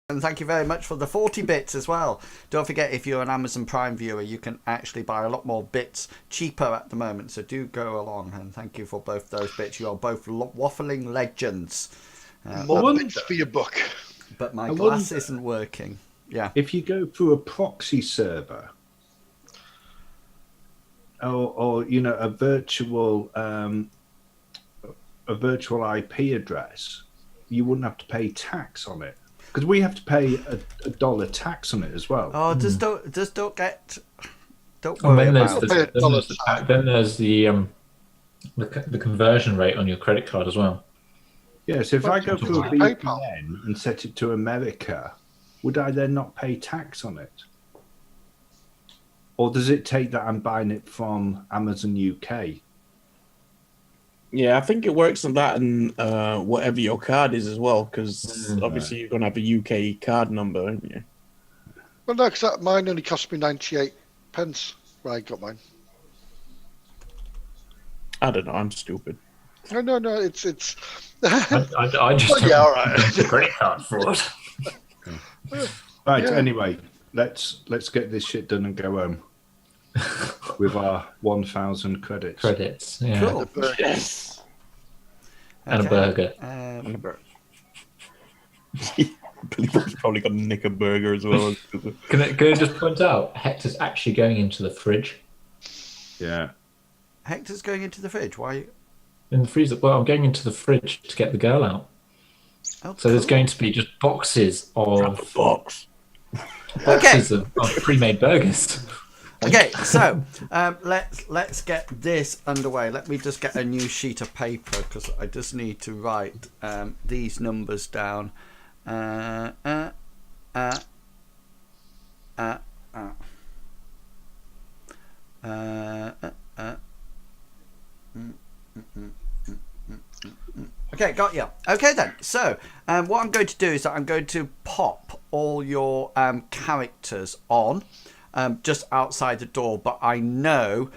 And thank you very much for the 40 bits as well. Don't forget, if you're an Amazon Prime viewer, you can actually buy a lot more bits cheaper at the moment. So do go along, and thank you for both those bits. You are both waffling legends. More bits for your book. But my glass isn't working. Yeah. If you go through a proxy server, or a virtual IP address, you wouldn't have to pay tax on it. Because we have to pay a dollar tax on it as well. Oh, don't worry about it. Then there's the conversion rate on your credit card as well. Yeah, so if I go through a VPN and set it to America, would I then not pay tax on it? Or does it take that I'm buying it from Amazon UK? Yeah, I think it works on that and whatever your card is as well, because obviously you're going to have a UK card number, aren't you? Well, no, because mine only cost me 98 pence when I got mine. I don't know, I'm stupid. No, it's... I just yeah, all right. It's a credit card fraud. Right, anyway, let's get this shit done and go home. With our 1,000 credits. Credits, yeah. Cool. Yes. And a burger. And a burger. Billy Bob's probably got to nick a burger as well. Can I just point out, Hector's actually going into the fridge. Yeah. Hector's going into the fridge. Why? In the freezer. Well, I'm going into the fridge to get the girl out. Oh, so there's going to be just boxes of boxes of pre-made burgers. Okay, so let's get this underway. Let me just get a new sheet of paper because I just need to write these numbers down. Okay, got you. Okay then. So what I'm going to do is that I'm going to pop all your characters on. Just outside the door, but I know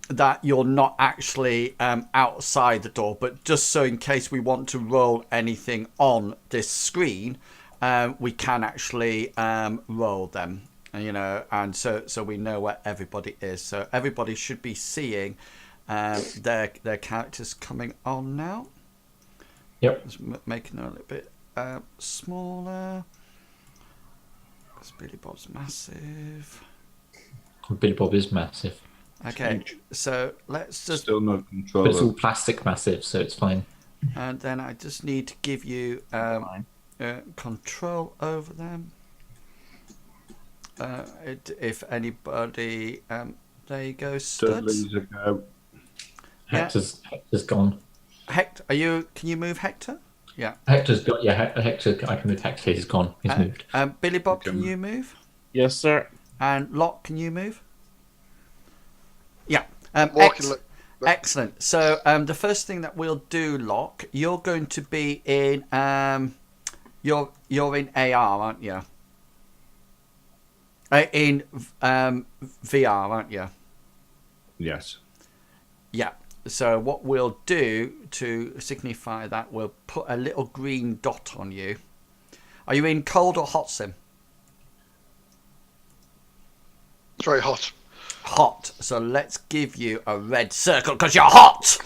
that you're not actually outside the door, but just so in case we want to roll anything on this screen, we can actually roll them, and so we know where everybody is. So everybody should be seeing their characters coming on now. Yep. Just making them a little bit smaller. Billy Bob's massive. Billy Bob is massive. Okay, so let's just... Still no control. But it's all plastic massive, so it's fine. And then I just need to give you control over them. If anybody... there you go, Studs. Hector's gone. Hector, can you move Hector? Yeah. Hector's got. Yeah, Hector. I can move Hector. He's gone. He's moved. Billy Bob, can you move? Yes, sir. And Locke, can you move? Yeah. Excellent. So the first thing that we'll do, Locke, you're going to be in. You're in AR, aren't you? In VR, aren't you? Yes. Yeah. So what we'll do to signify that, we'll put a little green dot on you. Are you in cold or hot sim? It's very hot. Hot. So let's give you a red circle because you're hot.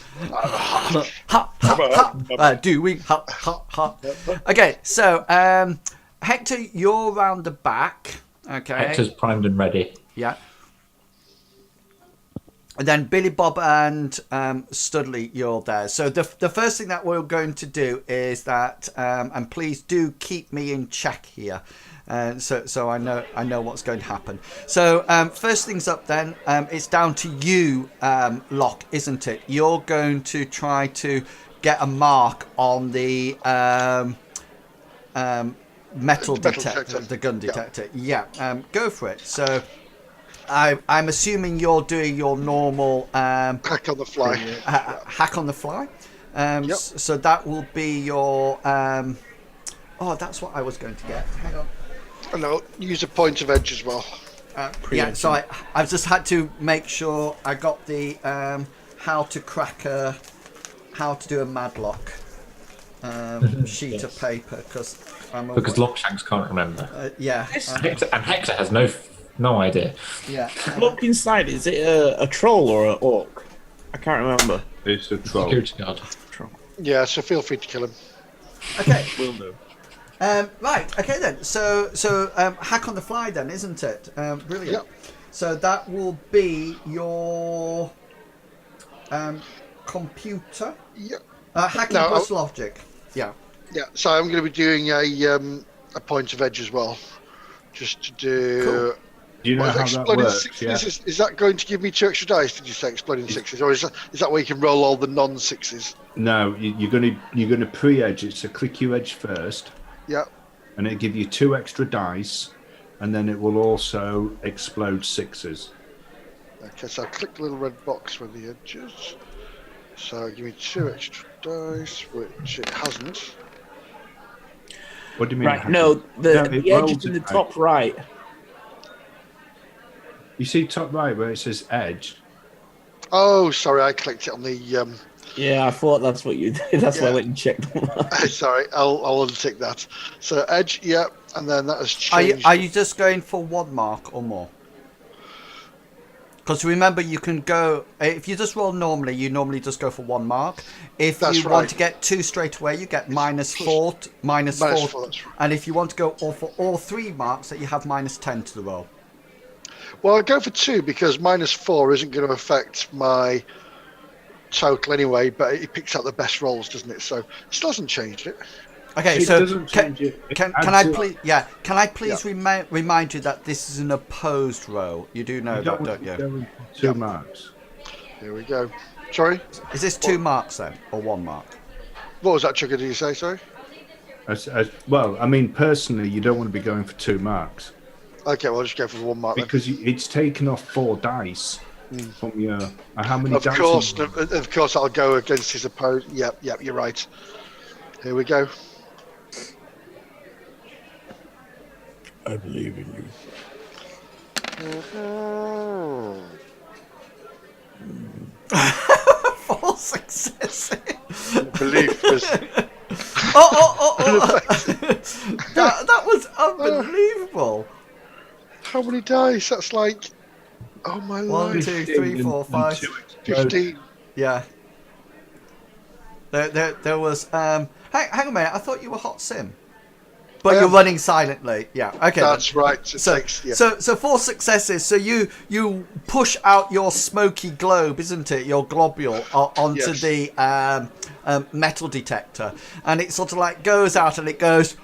Hot. Doing hot. Okay. So Hector, you're round the back. Okay. Hector's primed and ready. Yeah. And then Billy Bob and Studley, you're there. So the first thing that we're going to do is that, and please do keep me in check here, so I know what's going to happen. So first things up, then it's down to you, Locke, isn't it? You're going to try to get a mark on the metal detector, the gun detector. Yeah, go for it. So. I'm assuming you're doing your normal hack on the fly. Hack on the fly. Yep. So that will be your. Oh, that's what I was going to get. Hang on. And I'll use a point of edge as well. Yeah. So I've just had to make sure I got the how to do a madlock. sheet of paper because I'm Because Longshanks can't remember. yeah. And Hector has no idea. Yeah. Look inside. Is it a troll or an orc? I can't remember. It's a troll. Security guard. Troll. Yeah, so feel free to kill him. Okay. Will do. Right. Okay then. So hack on the fly then, isn't it? Brilliant. Yep. So that will be your computer. Yep. Hacking No, plus logic. Yeah. Yeah, so I'm going to be doing a point of edge as well, just to do. Cool. Do you know What, how that exploding works? sixes, Yeah. is that going to give me 2 extra dice? Did you say exploding sixes, or is that where you can roll all the non-sixes? No, you're gonna pre-edge it. So click your edge first, Yeah. and it'll give you 2 extra dice, and then it will also explode sixes. Okay, so I click the little red box with the edges. So give me 2 extra dice, which it hasn't. What do you mean? Right. No, the it edge rolls is in the it top right. You see top right where it says edge. Oh, sorry, I clicked it on the. Yeah, I thought that's what you did. That's why I Yeah. went and checked. Sorry, I'll untick that. So edge, yeah, and then that has Are you changed. just going for 1 mark or more? Because remember, you can go if you just roll normally. You normally just go for 1 mark. If That's you right. want to get 2 straight away, you get minus plus- 4, minus 4, minus 4, that's right. and if you want to go for all 3 marks, that you have minus 10 to the roll. Well, I'll go for 2 because minus 4 isn't going to affect my total anyway, but it picks out the best rolls, doesn't it? So it still hasn't changed it. Okay, It so doesn't change it. It can adds I it. please can I please remind you that this is an opposed roll? You do know You that, don't don't you? go for 2 marks. Here we go. Sorry, Is this 2 marks then, or 1 mark? what was that, Chugger? Did you say? Sorry. Well, I mean, personally, you don't want to be going for 2 marks Okay, well, I'll just go for the 1 mark then. because it's taken off 4 dice from your. How many Of dice? course, I'll go against his opponent. Yep, you're right. Here we go. I believe in you. 4 successes. Belief was. Oh. that was unbelievable. How many dice? That's like. Oh my 1, life. 2, 3, 4, 5. 15. Yeah. There was hang on a minute. I thought you were hot sim, but you're running silently. Yeah. Okay. That's then. right. It So, takes, yeah. so 4 successes. So you push out your smoky globe, isn't it? Your globule onto Yes. the metal detector, and it sort of like goes out and it goes,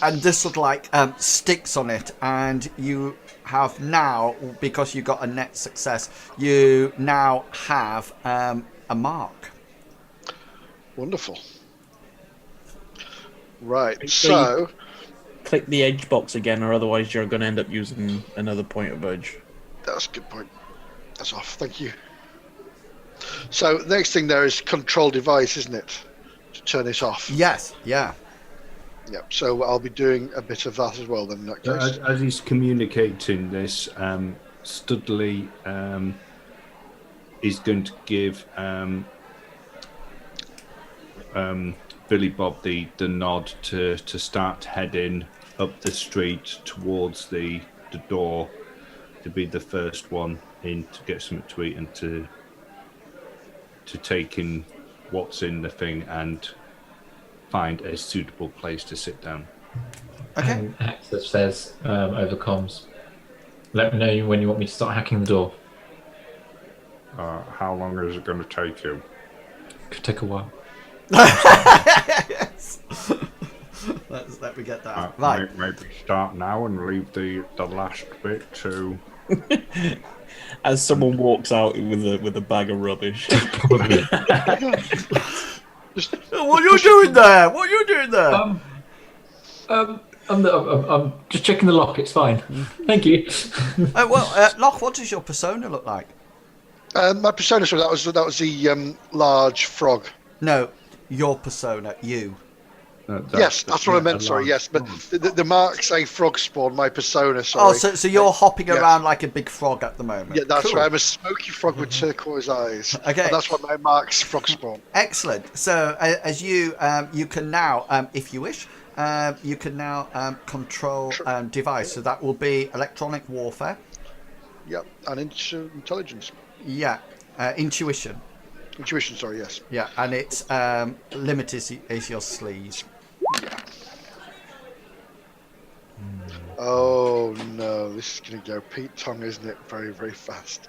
and this sort of like sticks on it, and you have now, because you got a net success, you now have a mark. Wonderful. Right. So So. click the edge box again, or otherwise you're going to end up using another point of edge. That's a good point. That's off. Thank you. So next thing there is control device, isn't it? To turn this off. Yes. Yeah. Yep. So I'll be doing a bit of that as well then in that case. As he's communicating this, Studley is going to give Billy Bob the nod to start heading up the street towards the door, to be the first one in to get something to eat and to take in what's in the thing and find a suitable place to sit down. Okay. And Hector says over comms, let me know when you want me to start hacking the door. How long is it going to take you? Could take a while. Yes. Let me get that. Right. Maybe start now and leave the last bit to. As someone walks out with a bag of rubbish. Probably. What are you doing there? What are you doing there? I'm just checking the lock. It's fine. Thank you. Locke, what does your persona look like? My persona, sorry, that was the large frog. No, your persona, you. Yes, that's what I meant. Sorry, yes, but the marks say frog spawn. My persona. Sorry. Oh, so you're hopping around like a big frog at the moment. Yeah, that's Cool. right. I'm a smoky frog with turquoise eyes. Okay. And that's what my marks frog spawn. Excellent. So as you can now, if you wish, you can now control device. So that will be electronic warfare. Yep, and intelligence. Yeah, intuition. Intuition. Sorry. Yes. Yeah, and its limit is your sleeves. Yeah. Oh no, this is going to go Pete Tong, isn't it? Very, very fast.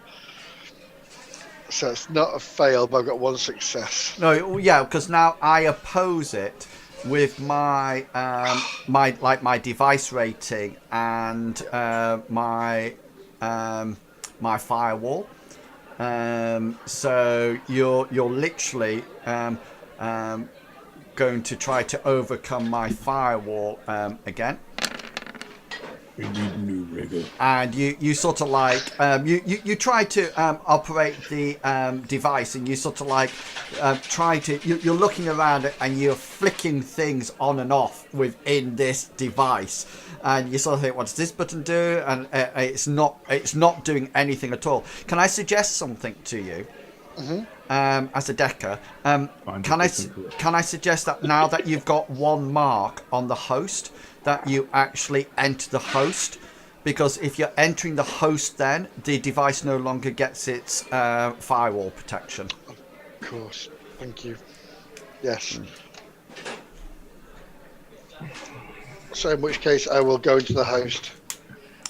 So it's not a fail, but I've got one success. No, yeah, because now I oppose it with my my device rating and my firewall. So you're literally going to try to overcome my firewall again. We need new rigor. And you sort of like you try to operate the device, and you sort of like try to you're looking around it, and you're flicking things on and off within this device, and you sort of think, what does this button do? And it's not doing anything at all. Can I suggest something to you? As a decker, can I suggest that now that you've got one mark on the host, that you actually enter the host, because if you're entering the host, then the device no longer gets its firewall protection. Of course. Thank you. Yes. So in which case I will go into the host.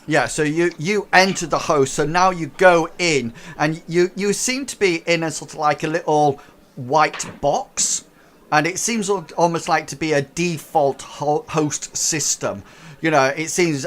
Yeah, so you enter the host, so now you go in, and you seem to be in a sort of like a little white box, and it seems almost like to be a default host system. You know, it seems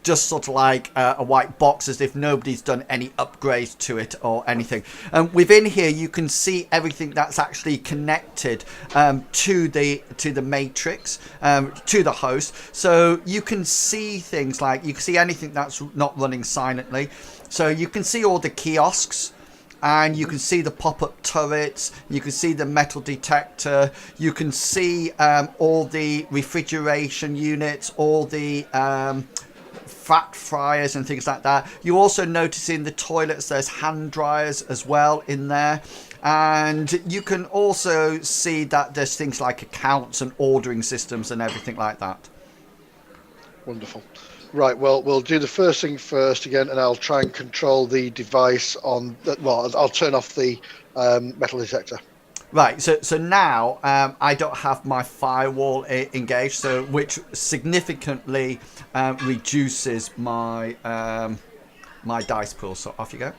just sort of like a white box, as if nobody's done any upgrades to it or anything. And within here, you can see everything that's actually connected to the matrix, to the host. So you can see things like, you can see anything that's not running silently. So you can see all the kiosks, and you can see the pop-up turrets, you can see the metal detector, you can see all the refrigeration units, all the fat fryers and things like that. You also notice in the toilets there's hand dryers as well in there. And you can also see that there's things like accounts and ordering systems and everything like that. Wonderful. Right, well, we'll do the first thing first again, and I'll try and control the device on... Well, I'll turn off the metal detector. Right, so now I don't have my firewall engaged, so which significantly reduces my my dice pool. So off you go.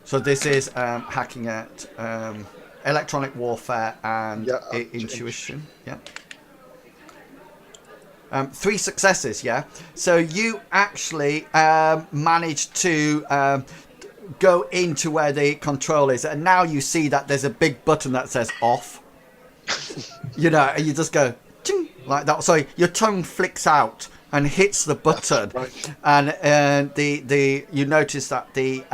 So this is hacking at electronic warfare and intuition. Yeah. 3 successes, yeah. So you actually managed to go into where the control is, and now you see that there's a big button that says off. You know, and you just go ching, like that. So your tongue flicks out and hits the button, right. And you notice that the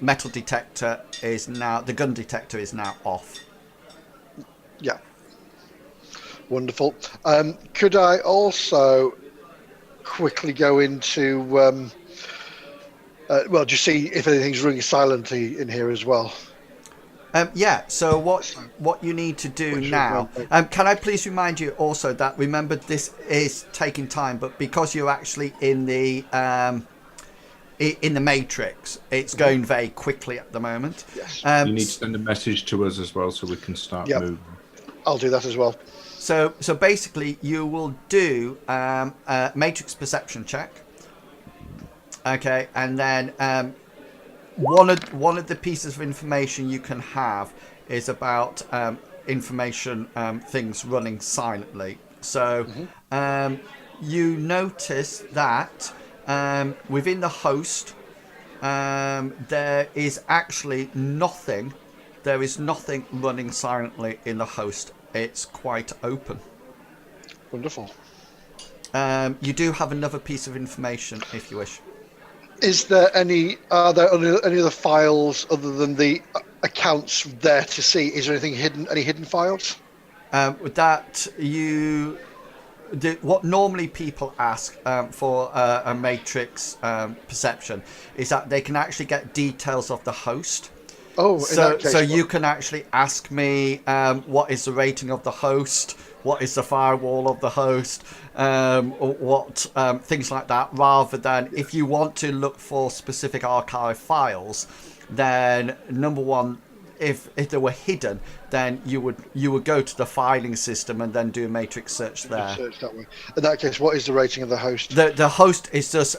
metal detector is now, the gun detector is now off. Yeah. Wonderful. Could I also quickly go into, well, just see if anything's ringing silently in here as well? Yeah, so what you need to do now, can I please remind you also that, remember, this is taking time, but because you're actually in the matrix, it's going very quickly at the moment. Yes. You need to send a message to us as well so we can start moving. I'll do that as well. So basically, you will do a matrix perception check. Okay, and then one of the pieces of information you can have is about information things running silently. So you notice that within the host there is actually nothing. There is nothing running silently in the host. It's quite open. Wonderful. You do have another piece of information if you wish. Are there any other files other than the accounts there to see. Is there anything hidden? Any hidden files? What normally people ask for a matrix perception is that they can actually get details of the host. Oh, so you can actually ask me what is the rating of the host, what is the firewall of the host, things like that, rather than if you want to look for specific archive files, then number one, if they were hidden, then you would go to the filing system and then do a matrix search there. Search that way. In that case, what is the rating of the host? The host is just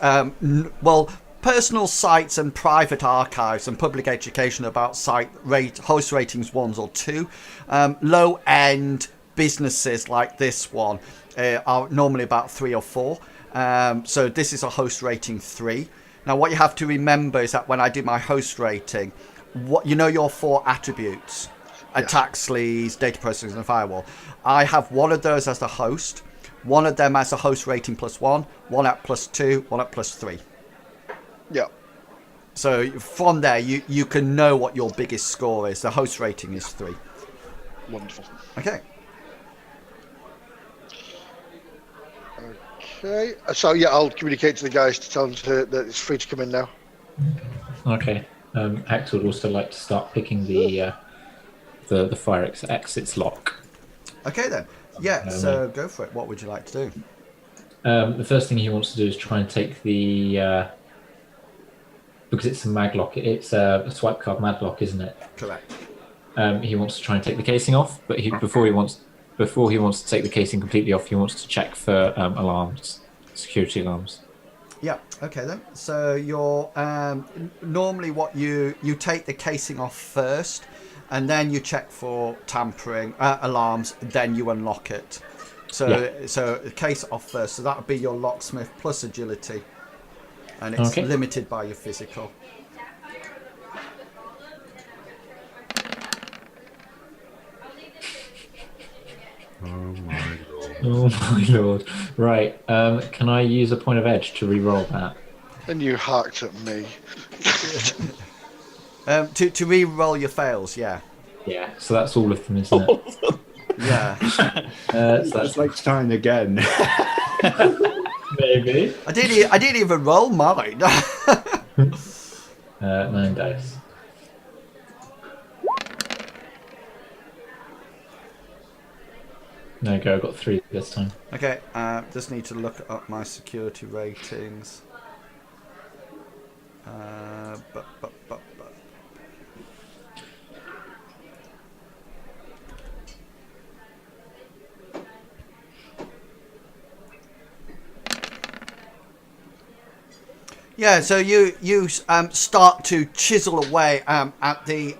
personal sites and private archives and public education about host ratings 1s or 2. Low end businesses like this one are normally about 3 or 4. So this is a host rating 3. Now what you have to remember is that when I do my host rating, your 4 attributes, attack sleaze, data processing and firewall, I have one of those as the host, one of them as a host rating +1, one at +2, one at +3. Yeah. So from there you can know what your biggest score is. The host rating is 3. Wonderful. Okay. So yeah, I'll communicate to the guys to tell them that it's free to come in now. Okay. Hex would also like to start picking the fire exits lock. Okay then. Yeah. So go for it. What would you like to do? The first thing he wants to do is try and take the because it's a maglock. It's a swipe card maglock, isn't it? Correct. He wants to try and take the casing off, but before he wants to take the casing completely off, he wants to check for alarms, security alarms. Yeah. Okay then. So you're normally what you take the casing off first, and then you check for tampering alarms. Then you unlock it. So the case off first. So that would be your locksmith plus agility, and it's limited by your physical. Oh my lord. Right. Can I use a point of edge to re-roll that? And you harked at me. To re-roll your fails, yeah. Yeah, so that's all of them, isn't it? Yeah. So that's like starting again. Maybe. I didn't even roll mine. 9 dice. There you go, I got 3 this time. Okay, just need to look up my security ratings. But. Yeah, so you start to chisel away at the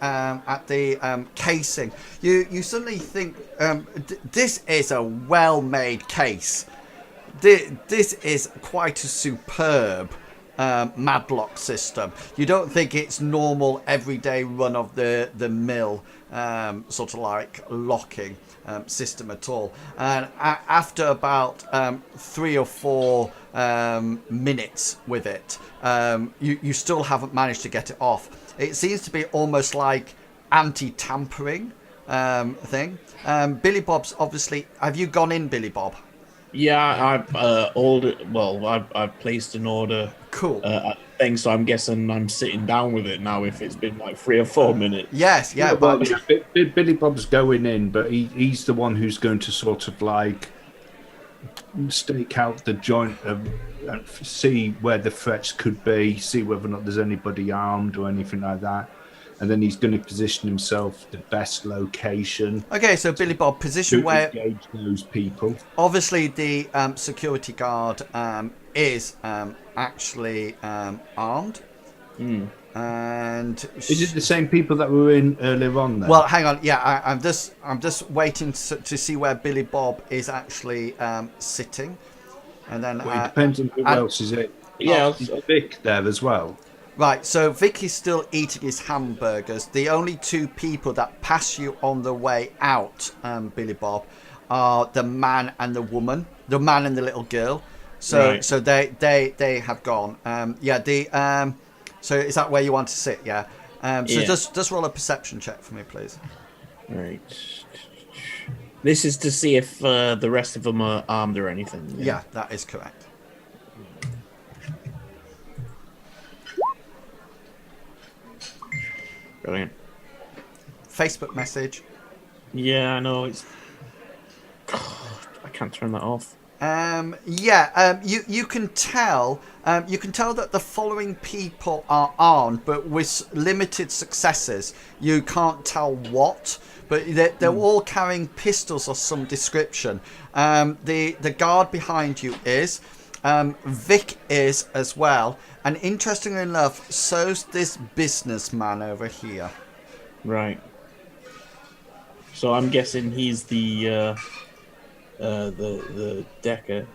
casing. You suddenly think this is a well-made case. This is quite a superb madlock system. You don't think it's normal everyday run of the mill sort of like locking system at all. And after about 3 or 4 minutes with it, you still haven't managed to get it off. It seems to be almost like anti-tampering thing. Billy Bob's obviously. Have you gone in, Billy Bob? Yeah, I've placed an order. Cool. Thing, so I'm guessing I'm sitting down with it now. If it's been like 3 or 4 minutes. Yes, yeah. But Billy Bob's going in, but he's the one who's going to sort of like stake out the joint and see where the threats could be, see whether or not there's anybody armed or anything like that. And then he's going to position himself the best location. Okay, so Billy Bob, position to where engage those people. Obviously the security guard is actually armed. And is it the same people that were in earlier on then? Well, hang on. Yeah, I'm just waiting to see where Billy Bob is actually sitting, and then it depends on who else is it. Yeah, is Vic there as well. Right, so Vic is still eating his hamburgers. The only 2 people that pass you on the way out, Billy Bob, are the man and the woman, the man and the little girl. So right. So they have gone. So is that where you want to sit? Yeah. So Yeah. just roll a perception check for me, please. Right. This is to see if the rest of them are armed or anything. Yeah, that is correct. Brilliant. Facebook message. Yeah, I know. It's. I can't turn that off. You can tell that the following people are armed, but with limited successes. You can't tell what, but they're all carrying pistols of some description. The guard behind you is. Vic is as well, and interestingly enough, so's this businessman over here. Right. So I'm guessing he's the decker.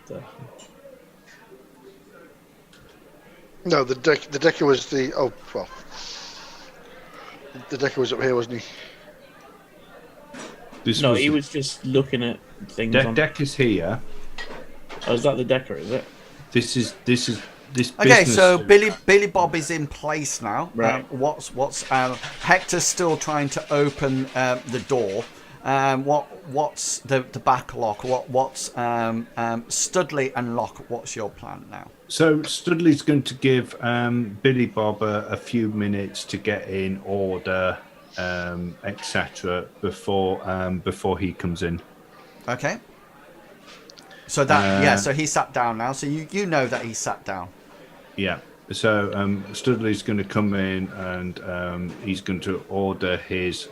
No, the decker was the. Oh, well. The decker was up here, wasn't he? No, he was just looking at things. Deck is here. Oh, is that the decker? Is it? This is this Okay, business. so Billy Bob is in place now. Right. What's Hector's still trying to open the door. What's the back lock? What's Studley and Locke? What's your plan now? So Studley's going to give Billy Bob a few minutes to get in order, etc. before he comes in. Okay. So that so he sat down now. So you know that he sat down. Yeah. So Studley's going to come in and he's going to order his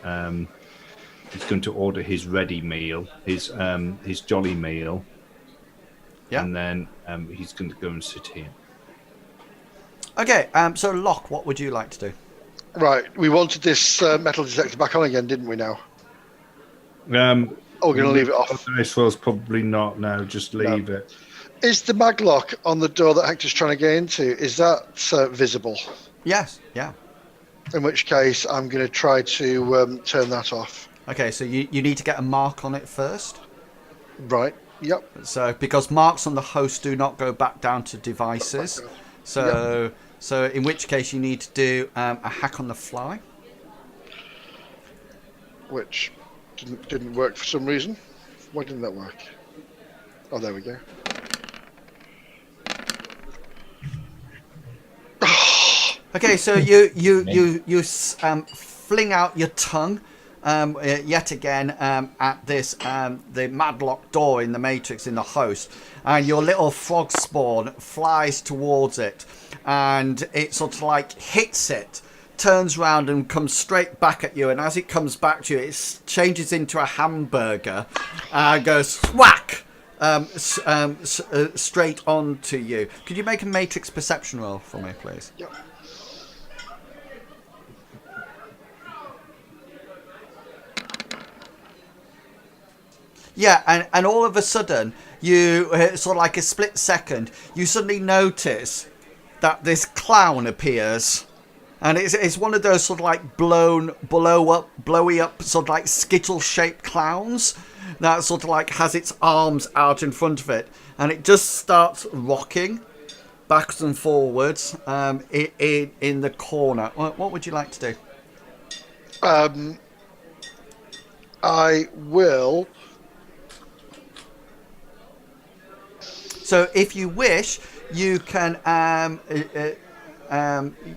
ready meal, his jolly meal. Yeah. And then he's going to go and sit here. Okay. So Locke, what would you like to do? Right. We wanted this metal detector back on again, didn't we? Now. Oh, we're going to leave it off. This was probably not. No, just leave it. Is the maglock on the door that Hector's trying to get into, is that visible? Yes. Yeah. In which case, I'm going to try to turn that off. Okay. So you need to get a mark on it first. Right. Yep. So because marks on the host do not go back down to devices. So in which case you need to do a hack on the fly. Which didn't work for some reason. Why didn't that work? Oh, there we go. Okay, so you fling out your tongue yet again at this the madlock door in the Matrix in the host, and your little frog spawn flies towards it, and it sort of like hits it, turns around and comes straight back at you, and as it comes back to you, it changes into a hamburger, goes whack straight on to you. Could you make a Matrix perception roll for me, please? Yep. Yeah, and all of a sudden, you sort of like a split second, you suddenly notice that this clown appears, and it's one of those sort of like blowy up, sort of like skittle-shaped clowns that sort of like has its arms out in front of it, and it just starts rocking backwards and forwards in the corner. What would you like to do? I will. So if you wish, you can.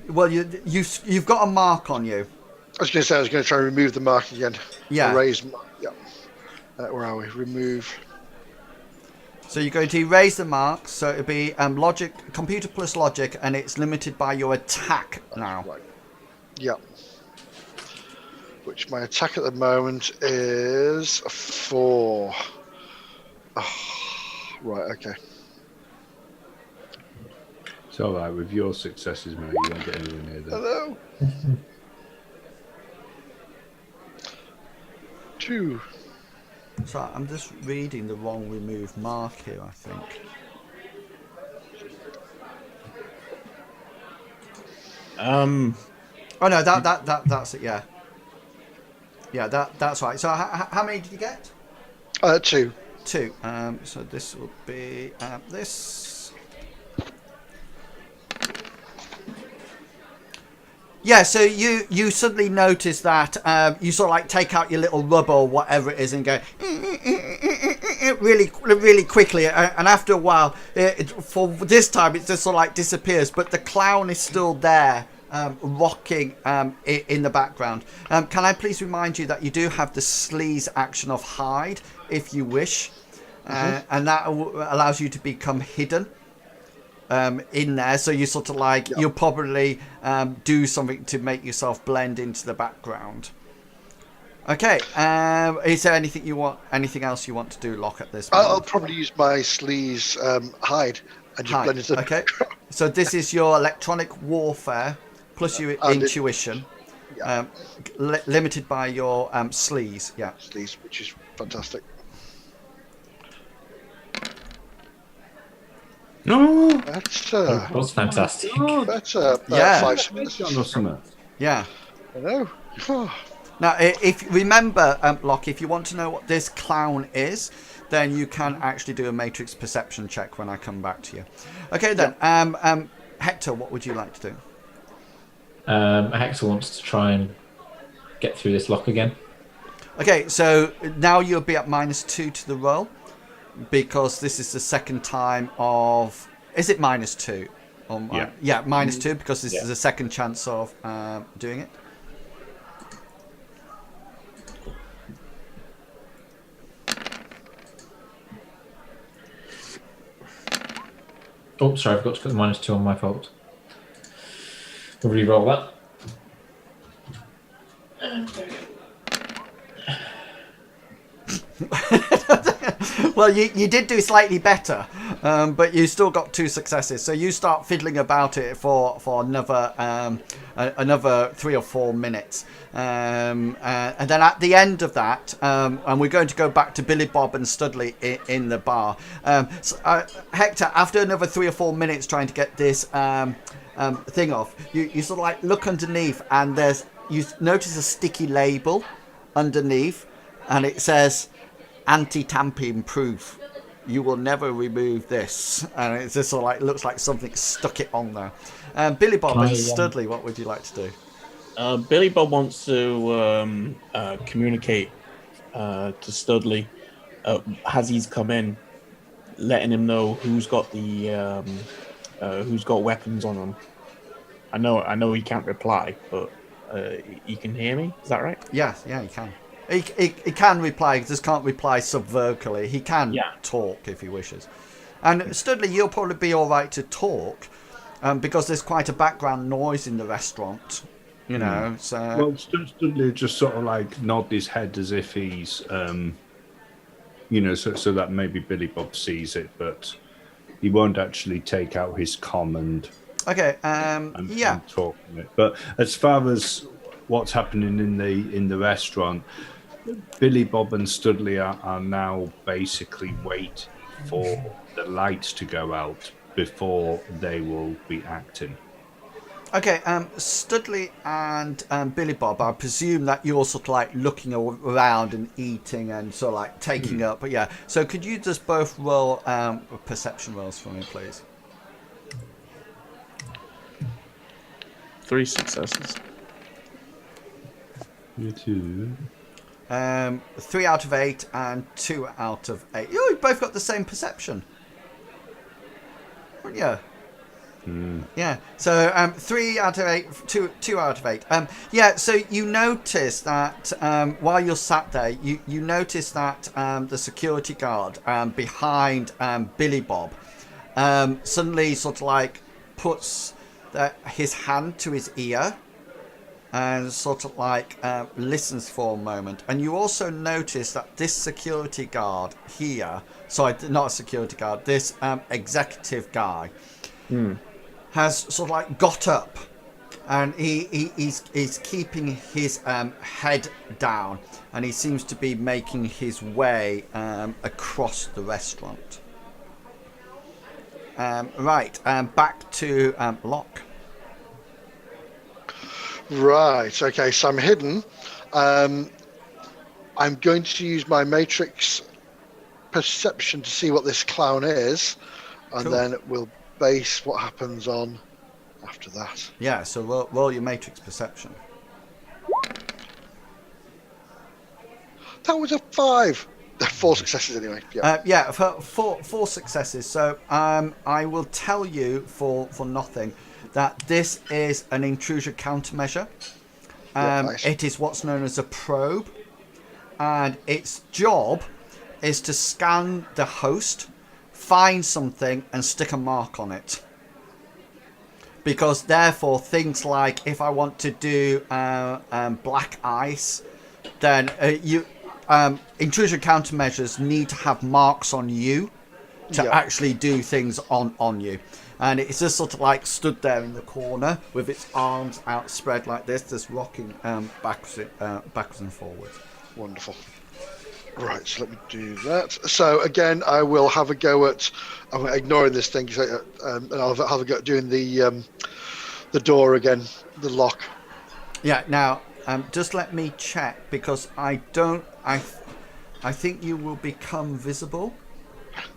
Well, you've got a mark on you. I was going to say I was going to try and remove the mark again. Yeah. Erase. Yeah. Where are we? Remove. So you're going to erase the mark. So it'll be logic, computer plus logic, and it's limited by your attack now. Right. Yep. Which my attack at the moment is a 4. Oh, right. Okay. It's all right with your successes, mate. You won't get anywhere near that. Hello. 2. So I'm just reading the wrong remove mark here, I think. Oh no, that's it. Yeah. Yeah, that's right. So how many did you get? 2. 2. So this will be this. Yeah, so you suddenly notice that you sort of like take out your little rubber or whatever it is and go really quickly, and after a while, for this time it just sort of like disappears, but the clown is still there, rocking in the background. Can I please remind you that you do have the sleaze action of hide if you wish, and that allows you to become hidden. In there, so you sort of like you'll probably do something to make yourself blend into the background. Okay. Is there anything else you want to do, Locke, at this moment? I'll probably use my sleaze hide and just blend into the Okay. So this is your electronic warfare plus your intuition, limited by your sleaze. Yeah. sleaze, which is fantastic. No. That's That was fantastic. that's Yeah. 5 successes. Or something. Yeah. I know. Now, if remember, Locke, if you want to know what this clown is, then you can actually do a matrix perception check when I come back to you. Okay, then. Hector, what would you like to do? Hector wants to try and get through this lock again. Okay, so now you'll be at -2 to the roll, because this is the second time of... Is it -2? Yeah, -2, because this is the second chance of doing it. Oh, sorry, I forgot to put the -2 on, my fault. We'll re-roll that. Well, you did do slightly better, but you still got 2 successes. So you start fiddling about it for another 3 or 4 minutes, and then at the end of that, and we're going to go back to Billy Bob and Studley in the bar. Hector, after another 3 or 4 minutes trying to get this thing off, you sort of like look underneath, and you notice a sticky label underneath, and it says anti-tamping proof. You will never remove this, and it's just sort of like looks like something stuck it on there. Billy Bob and Studley, what would you like to do? Billy Bob wants to communicate to Studley as he's come in, letting him know who's got weapons on him. I know he can't reply, but he can hear me. Is that right? Yeah, he can. He can reply, he just can't reply subvocally. He can talk if he wishes. And Studley, you'll probably be all right to talk, because there's quite a background noise in the restaurant, you know. So Well, Studley just sort of like nod his head as if he's, so that maybe Billy Bob sees it, but he won't actually take out his comm and talk in it. But as far as what's happening in the restaurant, Billy Bob and Studley are now basically waiting for the lights to go out before they will be acting. Okay, Studley and Billy Bob, I presume that you're sort of like looking around and eating and sort of like taking up. But yeah, so could you just both roll perception rolls for me, please? 3 successes. You too. 3 out of 8 and 2 out of 8. You both got the same perception. Yeah. Yeah. So 3 out of 8, 2 out of 8. So you notice that while you're sat there, you notice that the security guard behind Billy Bob suddenly sort of like puts his hand to his ear and sort of like listens for a moment. And you also notice that this security guard here, sorry, not a security guard, this executive guy has sort of like got up, and he's keeping his head down, and he seems to be making his way across the restaurant. Back to Locke. Right. Okay. So I'm hidden. I'm going to use my matrix perception to see what this clown is, and Cool. then we'll base what happens on after that. Yeah, so roll your matrix perception. That was a 5. 4 successes anyway. Yeah. Yeah, for four successes. So I will tell you for nothing that this is an intrusion countermeasure. Nice. It is what's known as a probe, and its job is to scan the host, find something, and stick a mark on it. Because therefore, things like if I want to do black ice, then intrusion countermeasures need to have marks on you to actually do things on you. And it's just sort of like stood there in the corner with its arms outspread like this, just rocking backwards and forwards. Wonderful. Right, so let me do that. So again, I will have a go at. I'm ignoring this thing, and I'll have a go at doing the door again, the lock. Yeah. Now, just let me check because I think you will become visible.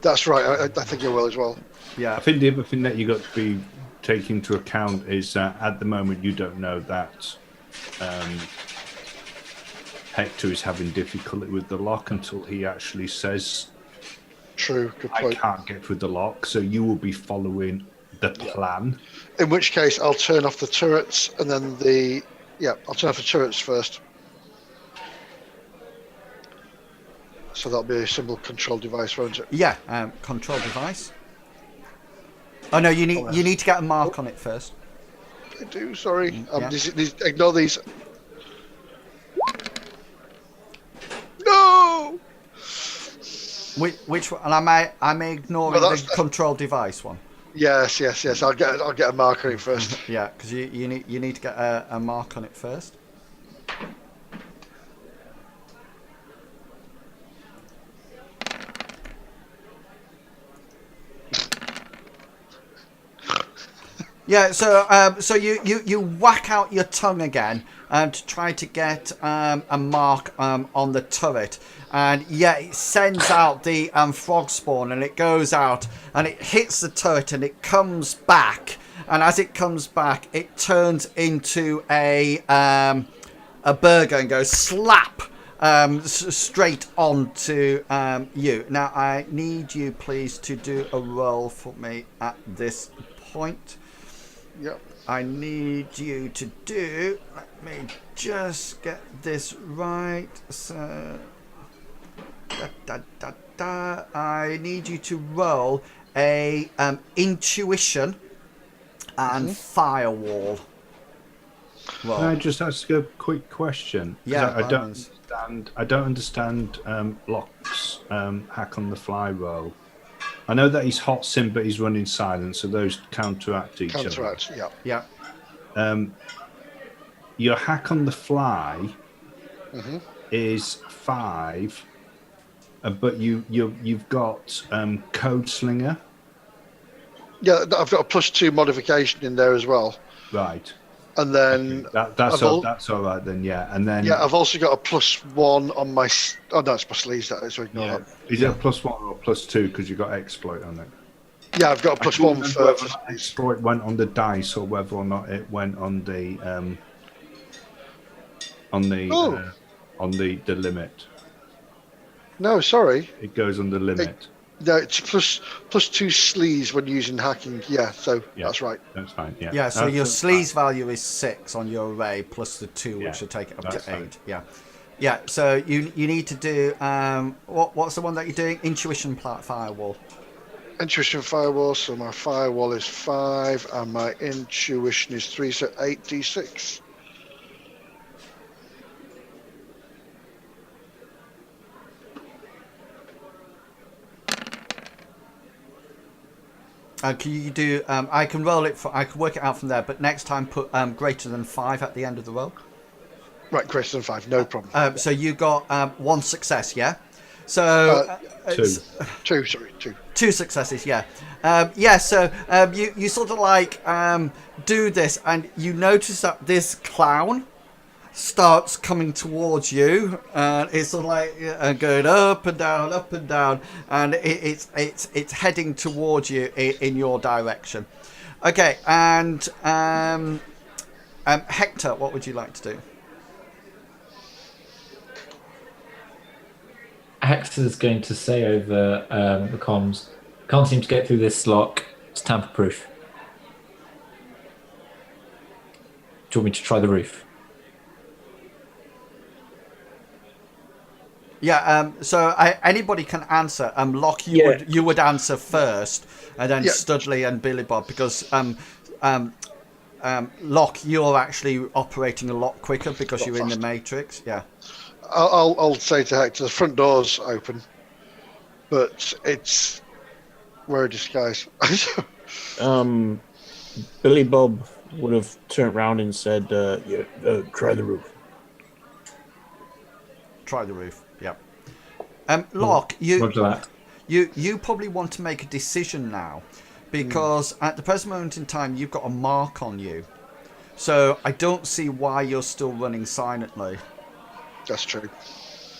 That's right. I think I will as well. Yeah. I think the other thing that you got to be taking into account is that at the moment you don't know that Hector is having difficulty with the lock until he actually says, True. Good I point. can't get through the lock. So you will be following the plan. In which case, I'll turn off the turrets and then I'll turn off the turrets first. So that'll be a simple control device, won't it? Yeah. Control device. Oh no, you need to get a mark on it first. I do. Sorry. Yeah. Ignore these. No. Which one? And I'm ignoring Well, the control device one. Yes. I'll get a mark on it first. Yeah, because you need to get a mark on it first. Yeah, so you whack out your tongue again to try to get a mark on the turret, and it sends out the frog spawn, and it goes out and it hits the turret and it comes back, and as it comes back, it turns into a burger and goes slap straight onto you. Now I need you please to do a roll for me at this point. Yep. I need you to do. Let me just get this right. So, I need you to roll a intuition and firewall. Roll. Can I just ask a quick question? 'Cause Yeah, I by don't means. understand. I don't understand Locke's hack on the fly roll. I know that he's hot sim, but he's running silent, so those counteract each Counteract. Yeah. Yeah. Your hack on the fly Mm-hmm. is 5, but you've got Code Slinger. Yeah, I've got a +2 modification in there as well, Right. and then That's all right then. Yeah, and then I've also got a +1 on my. Oh no, it's my sleeves. That so ignore yeah. that. Is it a +1 or +2 because you've got exploit on it? Yeah, I've got a I +1 can't for remember whether sleeves. exploit went on the dice or whether or not it went on the on the limit. No, sorry. It goes on the limit. No, it's +2 sleeves when using hacking. Yeah, so Yeah. that's right. That's fine. Yeah. Yeah, so your That's sleaze value is 6 on your array plus the 2, which Yeah, should take it up that's to 8. fine. Yeah. So you need to do what's the one that you're doing? Intuition firewall. Intuition firewall. So my firewall is 5, and my intuition is 3, so 8d6. Can you do? I can roll it. I can work it out from there. But next time, put greater than 5 at the end of the roll. Right, greater than 5, no problem. So you got 1 success, yeah. So it's 2, sorry, 2. 2 successes, yeah. So you sort of like do this, and you notice that this clown starts coming towards you, and it's sort of like going up and down, and it's heading towards you in your direction. Okay, and Hector, what would you like to do? Hector's going to say over the comms, can't seem to get through this lock. It's tamper-proof. Do you want me to try the roof? Yeah. So anybody can answer. Locke, you would answer first, and then Studley and Billy Bob, because Locke, you're actually operating a lot quicker because you're in the Matrix. Yeah. I'll say to Hector, the front door's open, but we're a disguise. Billy Bob would have turned around and said, try the roof. Try the roof. Yeah. Locke, Roger that. you probably want to make a decision now, because at the present moment in time you've got a mark on you, so I don't see why you're still running silently. That's true.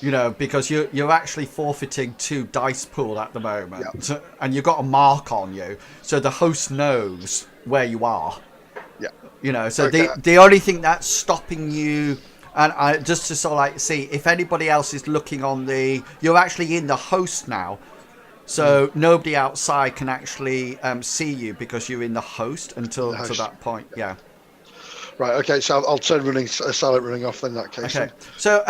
You know, because you're actually forfeiting 2 dice pool at the moment, and you've got a mark on you, so the host knows where you are. Yeah. You know, so the only thing that's stopping you, and I just to sort of like see if anybody else is looking on you're actually in the host now, so nobody outside can actually see you because you're in the host until to that point. Yeah. Right. Okay. So I'll turn silent running off then in that case. Okay. So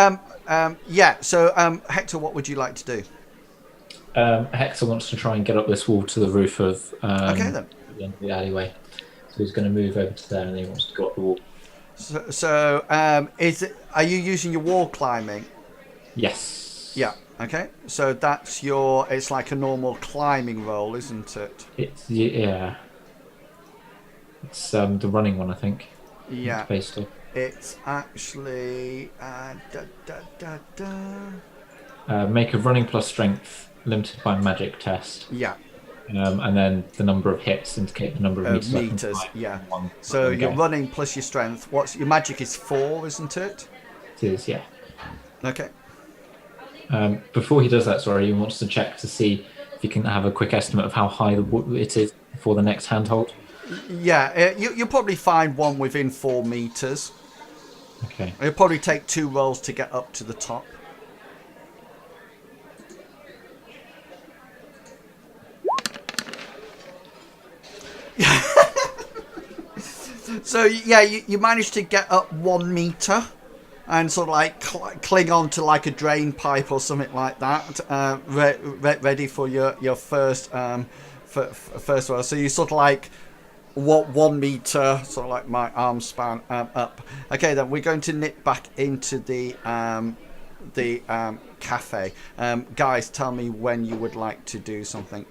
So Hector, what would you like to do? Hector wants to try and get up this wall to the roof of Okay then. the end of the alleyway. So he's going to move over to there, and he wants to go up the wall. So are you using your wall climbing? Yes. Yeah. Okay. So that's it's like a normal climbing roll, isn't it? It's the running one, I think. Yeah. It's based on. It's actually Make a running plus strength limited by magic test. Yeah. And then the number of hits indicate the number of meters. Meters. Yeah. So you're running plus your strength. Your magic is 4, isn't it? It is. Yeah. Okay. Before he does that, he wants to check to see if he can have a quick estimate of how high it is for the next handhold. Yeah, you'll probably find one within 4 meters. Okay. It'll probably take 2 rolls to get up to the top. So yeah, you managed to get up 1 meter and sort of like cling on to like a drain pipe or something like that, ready for your first first roll. So you sort of like 1 meter, sort of like my arm span up. Okay, then we're going to nip back into the cafe. Guys, tell me when you would like to do something.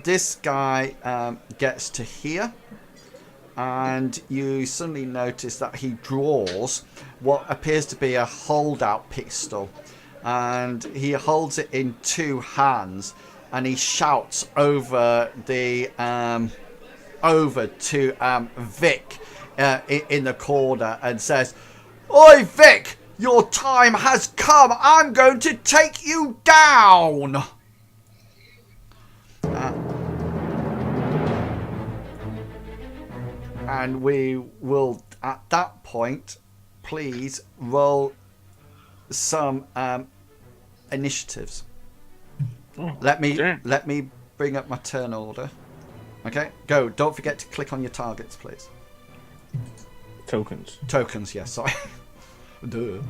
This guy gets to here, and you suddenly notice that he draws what appears to be a holdout pistol, and he holds it in 2 hands, and he shouts over to Vic in the corner and says, "Oi, Vic, your time has come. I'm going to take you down." And we will, at that point, please roll some initiatives. Let me bring up my turn order. Okay, go. Don't forget to click on your targets, please. Tokens, yes, sorry. Duh.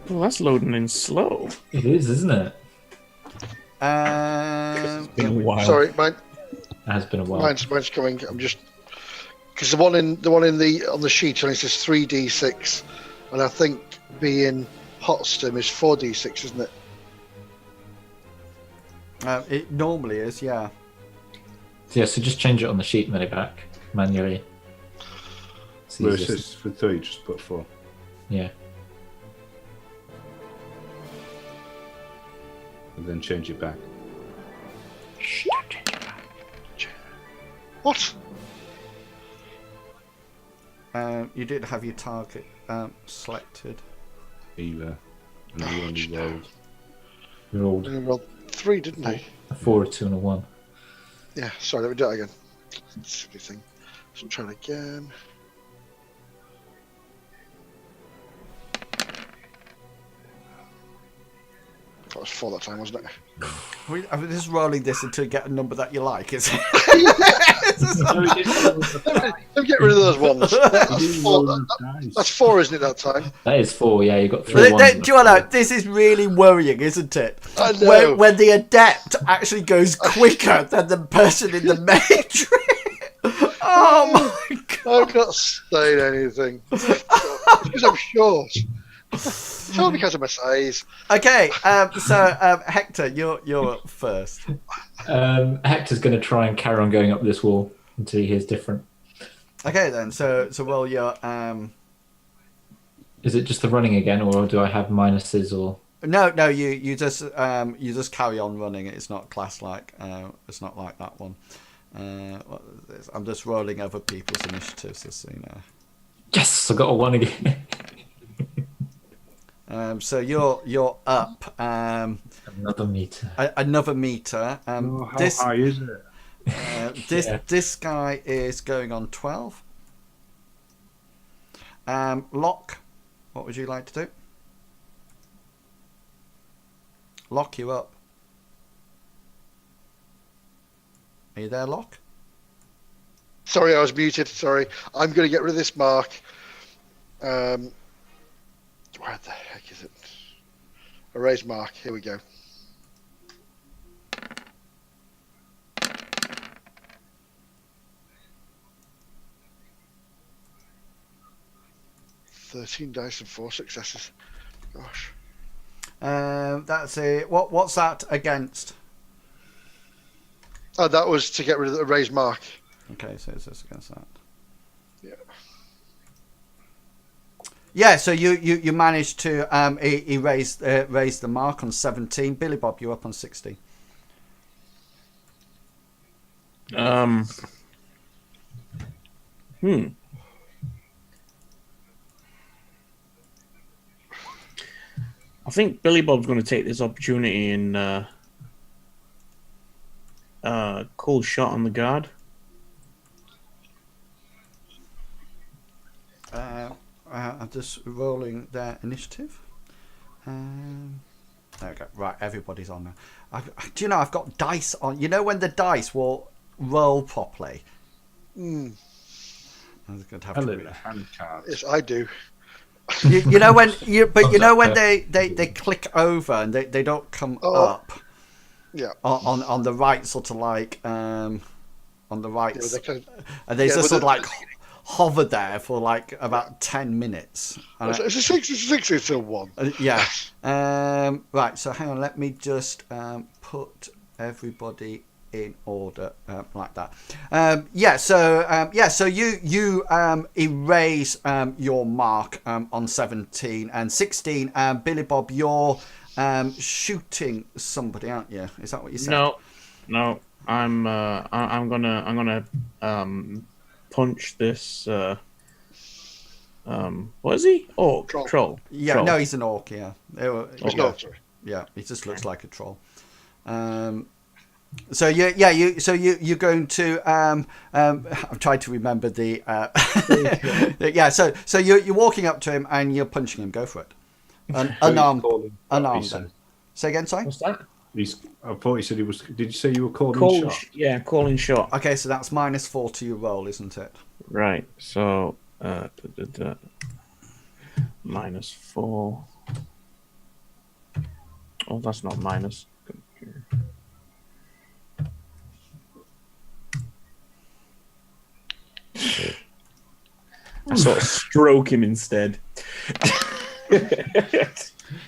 Well, that's loading in slow. It is, isn't it? It's been a while. Sorry, mine. It has been a while. Mine's coming. I'm just because the one on the sheet only says 3d6, and I think being hot stim is 4d6, isn't it? It normally is, yeah. So just change it on the sheet and then it back manually. Where it says for 3, just put 4. Yeah. And then change it back. Shh, don't change it back. What? You did have your target selected. Either. And you only rolled. You rolled I rolled 3, didn't I? a 4, a 2, and a 1. Yeah, sorry, let me do it again. Silly thing. So try it again. That was 4 that time, wasn't it? I'm just rolling this until you get a number that you like, is it? Don't get rid of those ones. That's 4, isn't it, that time? That is 4, yeah, you got 3 ones. Do you know, this is really worrying, isn't it? I know. When the adept actually goes quicker than the person in the matrix. Oh my god! I'm not saying anything. It's because I'm short. It's all because of my size. Okay, so Hector, you're up first. Hector's going to try and carry on going up this wall until he hears different. Okay then, so roll your Is it just the running again, or do I have minuses or? No, you just carry on running. It's not class like it's not like that one. I'm just rolling over people's initiatives, just so you know. Yes, I got a 1 again. So you're up. Another meter. Another meter. How high is it? This guy is going on 12. Locke, what would you like to do? Locke, you up? Are you there, Locke? Sorry, I was muted. Sorry. I'm going to get rid of this mark. Where the heck is it? Erase mark. Here we go. "13 dice and 4 successes. Gosh. That's it. What's that against? Oh, that was to get rid of the erase mark. Okay, so it's just against that. Yeah. Yeah, so you managed to erase the mark on 17. Billy Bob, you're up on 60. I think Billy Bob's going to take this opportunity and call shot on the guard. I'm just rolling their initiative. There we go. Right, everybody's on now. Do you know I've got dice on? You know when the dice will roll properly. I'm going to have Hello, to the hand cards. Yes, I do. you know when they click over and they don't come up. Yeah. On the right, sort of like on the right, and they just sort of like hover there for like about 10 minutes. It's a 6, it's a 1. Yeah. Right, so hang on, let me just put everybody in order like that. So you erase your mark on 17 and 16. Billy Bob, you're shooting somebody, aren't you? Is that what you said? No. I'm gonna punch this. What is he? Orc. Troll. Yeah, troll. no, he's an orc. Yeah, Sorry. yeah, he just looks like a troll. So you're going to I'm trying to remember the yeah. So you're walking up to him and you're punching him. Go for it. Unarmed. Then. Say again. Sorry. What's that? I thought he said he was. Did you say you were calling shot? Yeah, calling shot. Okay, so that's -4 to your roll, isn't it? Right. So -4. Oh, that's not minus. I sort of stroke him instead.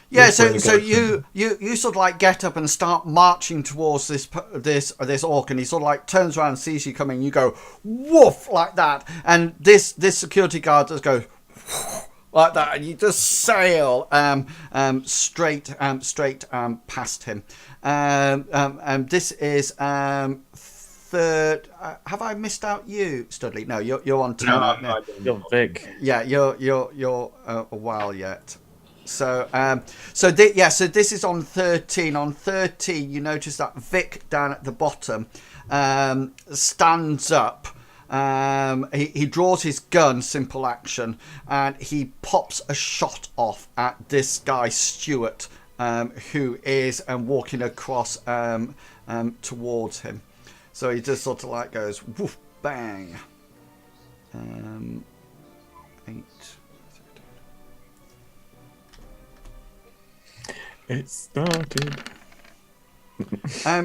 Yeah, so you sort of like get up and start marching towards this orc, and he sort of like turns around and sees you coming. You go woof like that, and this security guard just goes like that, and you just sail straight past him. This is third. Have I missed out you, Studley? No, you're on 10. You're Vic. Yeah, you're a while yet. So so this is on 13. On 13, you notice that Vic down at the bottom stands up. He draws his gun, simple action, and he pops a shot off at this guy Stuart, who is walking across towards him. So he just sort of like goes woof, bang. 8. It started.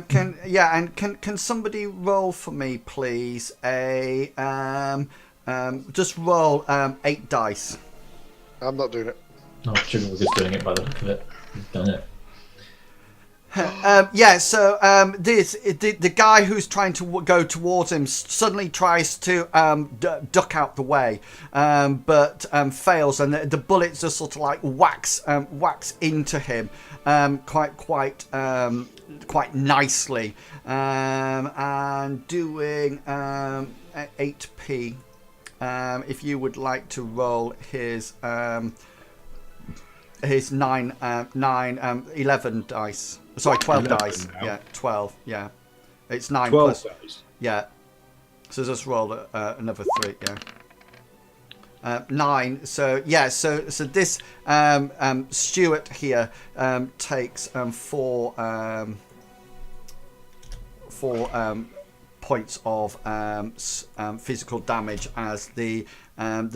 Can somebody roll for me, please? Just roll 8 dice. I'm not doing it. Oh, Jimmy was just doing it by the look of it. He's done it. The guy who's trying to go towards him suddenly tries to duck out the way, but fails, and the bullets just sort of like wax into him quite nicely, and doing 8p. If you would like to roll his 11 dice. Sorry, 12 dice. Now. Yeah, 12. Yeah, it's 9 12 plus. dice. Yeah. So just roll another 3. Yeah. 9. So yeah. So this Stuart here takes 4 points of physical damage as the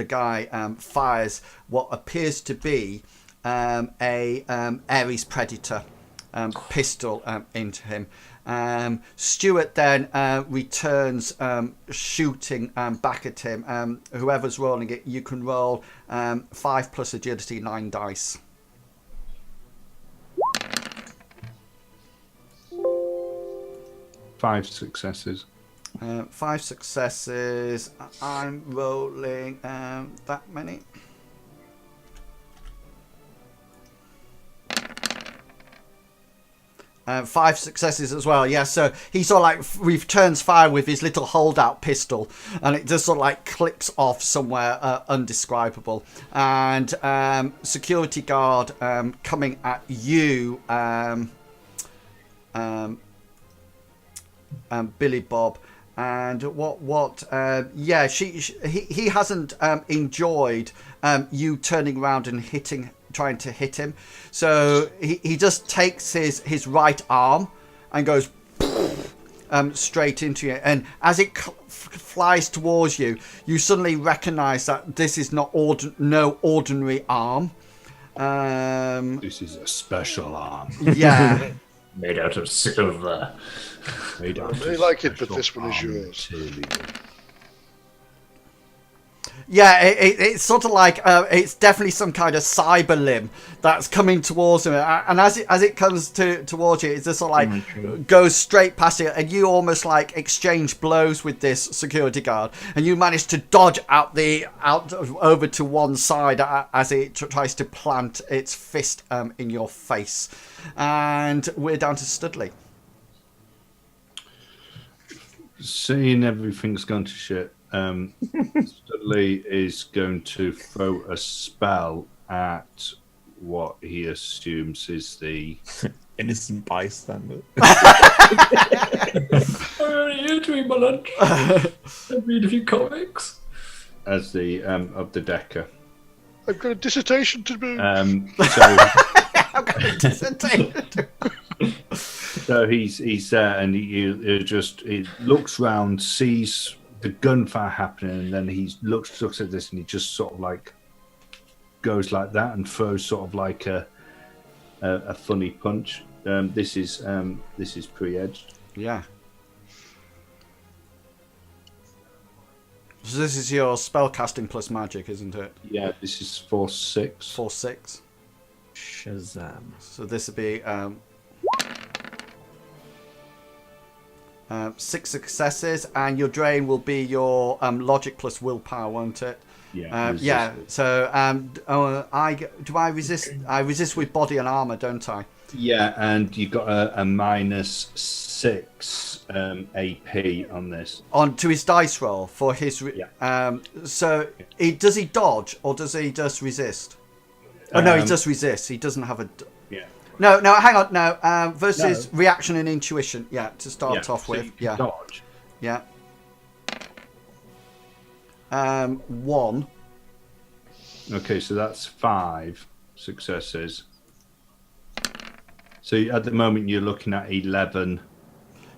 guy fires what appears to be a Ares Predator pistol into him. Stuart then returns shooting back at him. Whoever's rolling it, you can roll 5 plus agility, 9 dice. Five successes. 5 successes. I'm rolling that many. 5 successes as well. Yeah, so he sort of like returns fire with his little holdout pistol, and it just sort of like clicks off somewhere undescribable. And security guard coming at you, Billy Bob. And he hasn't enjoyed you turning around and trying to hit him. So he just takes his right arm and goes straight into you. And as it flies towards you, you suddenly recognize that this is no ordinary arm. This is a special arm. Yeah. Made out of silver. Made out I really of like it, but special this one is arm yours. material. Yeah, it's sort of like it's definitely some kind of cyber limb that's coming towards him, and as it comes towards you, it's just sort of like goes straight past you, and you almost like exchange blows with this security guard, and you manage to dodge out over to one side as it tries to plant its fist in your face, and we're down to Studley. Seeing everything's gone to shit, Studley is going to throw a spell at what he assumes is the Innocent bystander. I'm only here to eat my lunch. I read a few comics. as the of the Decker. I've got a dissertation to do. I've got a dissertation. So he's there, and he looks round, sees the gunfire happening, and then he looks at this, and he just sort of like goes like that and throws sort of like a funny punch. This is pre-edged. Yeah. So this is your spellcasting plus magic, isn't it? Yeah, this is 4/6. 4/6. Shazam. So this would be 6 successes, and your drain will be your logic plus willpower, won't it? Yeah. Yeah. So I resist. I resist with body and armor, don't I? Yeah, and you got a -6 AP on this. On to his dice roll for his. So does he dodge or does he just resist? Oh no, he just resists. He doesn't have a. Yeah. No, hang on. No, versus reaction and intuition. Yeah, to start off So with. you can Yeah. dodge. Yeah. 1. Okay, so that's 5 successes. So at the moment you're looking at 11.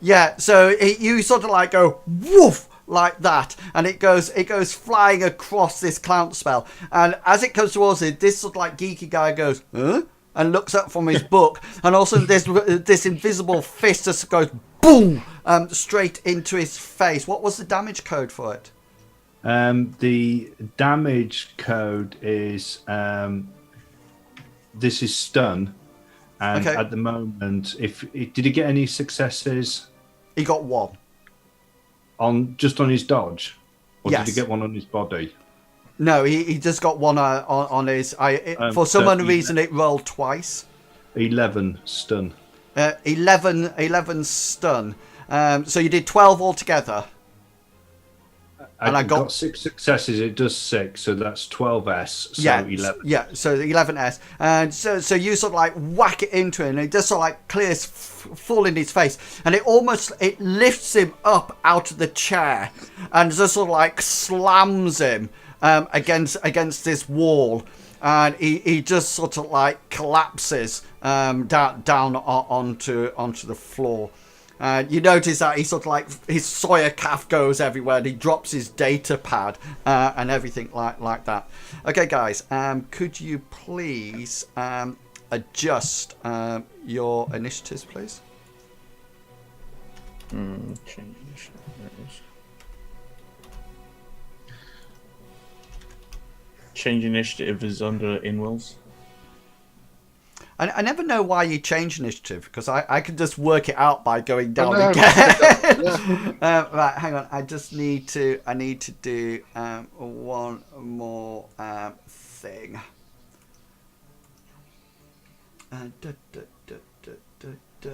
Yeah, so you sort of like go woof like that, and it goes flying across this clown spell. And as it comes towards it, this sort of like geeky guy goes, huh? And looks up from his book, and also this invisible fist just goes boom straight into his face. What was the damage code for it? The damage code is this is stun, and Okay. at the moment, did he get any successes He got 1. on his dodge, or Yes. did he get one on his body? No, he just got 1 on his. For some so unknown reason, it rolled twice. 11 stun. 11 stun. So you did 12 altogether. And I got 6 successes. It does 6, so that's 12s. So yeah, 11. Yeah, so the 11S. And so you sort of like whack it into him, and it just sort of like clears full in his face. And it lifts him up out of the chair and just sort of like slams him against this wall. And he just sort of like collapses down onto the floor. You notice that he sort of like his Sawyer calf goes everywhere, and he drops his data pad and everything like that. Okay, guys, could you please adjust your initiatives, please? Change. There it is. Change initiative is under in-wills. I never know why you change initiative, because I can just work it out by going down know. again. Right, hang on. I need to do one more thing. Da.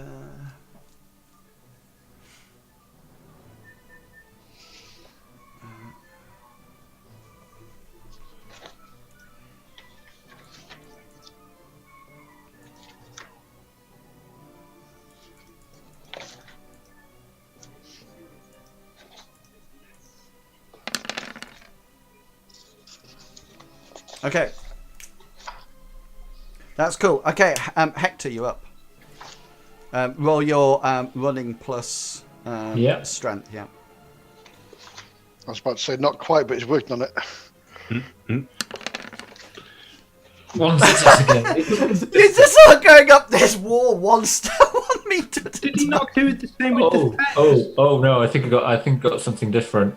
Okay. That's cool. Okay, Hector, you're up. Roll your running plus Yeah. strength, yeah. I was about to say not quite, but he's working on it. 1 success again. He's just sort of going up this wall 1 meter. Did he not do it the same with the pets? Oh no! I think I got something different.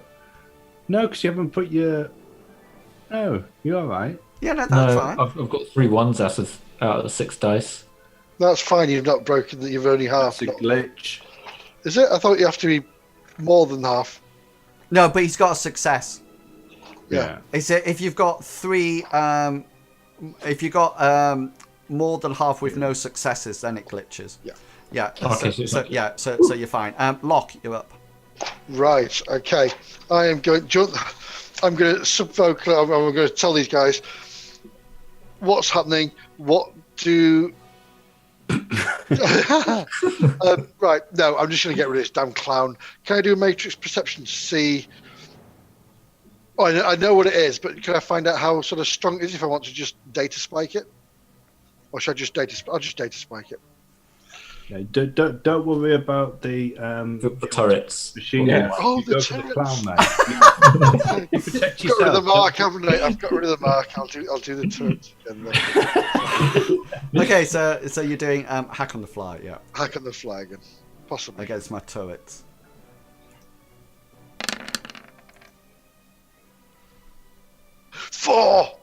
No, because you haven't put your. Oh, you're all right. Yeah, no, that's No, fine. I've got 3 1s out of 6 dice. That's fine. You've not broken that. You've only half. It's a glitch. Is it? I thought you have to be more than half. No, but he's got a success. Yeah. It's if you've got 3, if you got more than half with no successes, then it glitches. Yeah. Yeah. Okay, So you're fine. Locke, you're up. Right. Okay. I'm going to subvocal. I'm going to tell these guys what's happening. What do? Right. No, I'm just going to get rid of this damn clown. Can I do a matrix perception to see? Oh, I know what it is, but can I find out how sort of strong it is if I want to just data spike it, or should I just I'll just data spike it. Yeah, don't worry about the The turrets. machine. Yeah. Oh, You the go for the turrets. clown, mate. You protect Got rid of the yourself. mark, haven't I? I've got rid of the mark. I'll do the turrets again. Then. Okay, so you're doing hack on the fly, yeah, Hack on the flag and possibly. against my turrets. Four.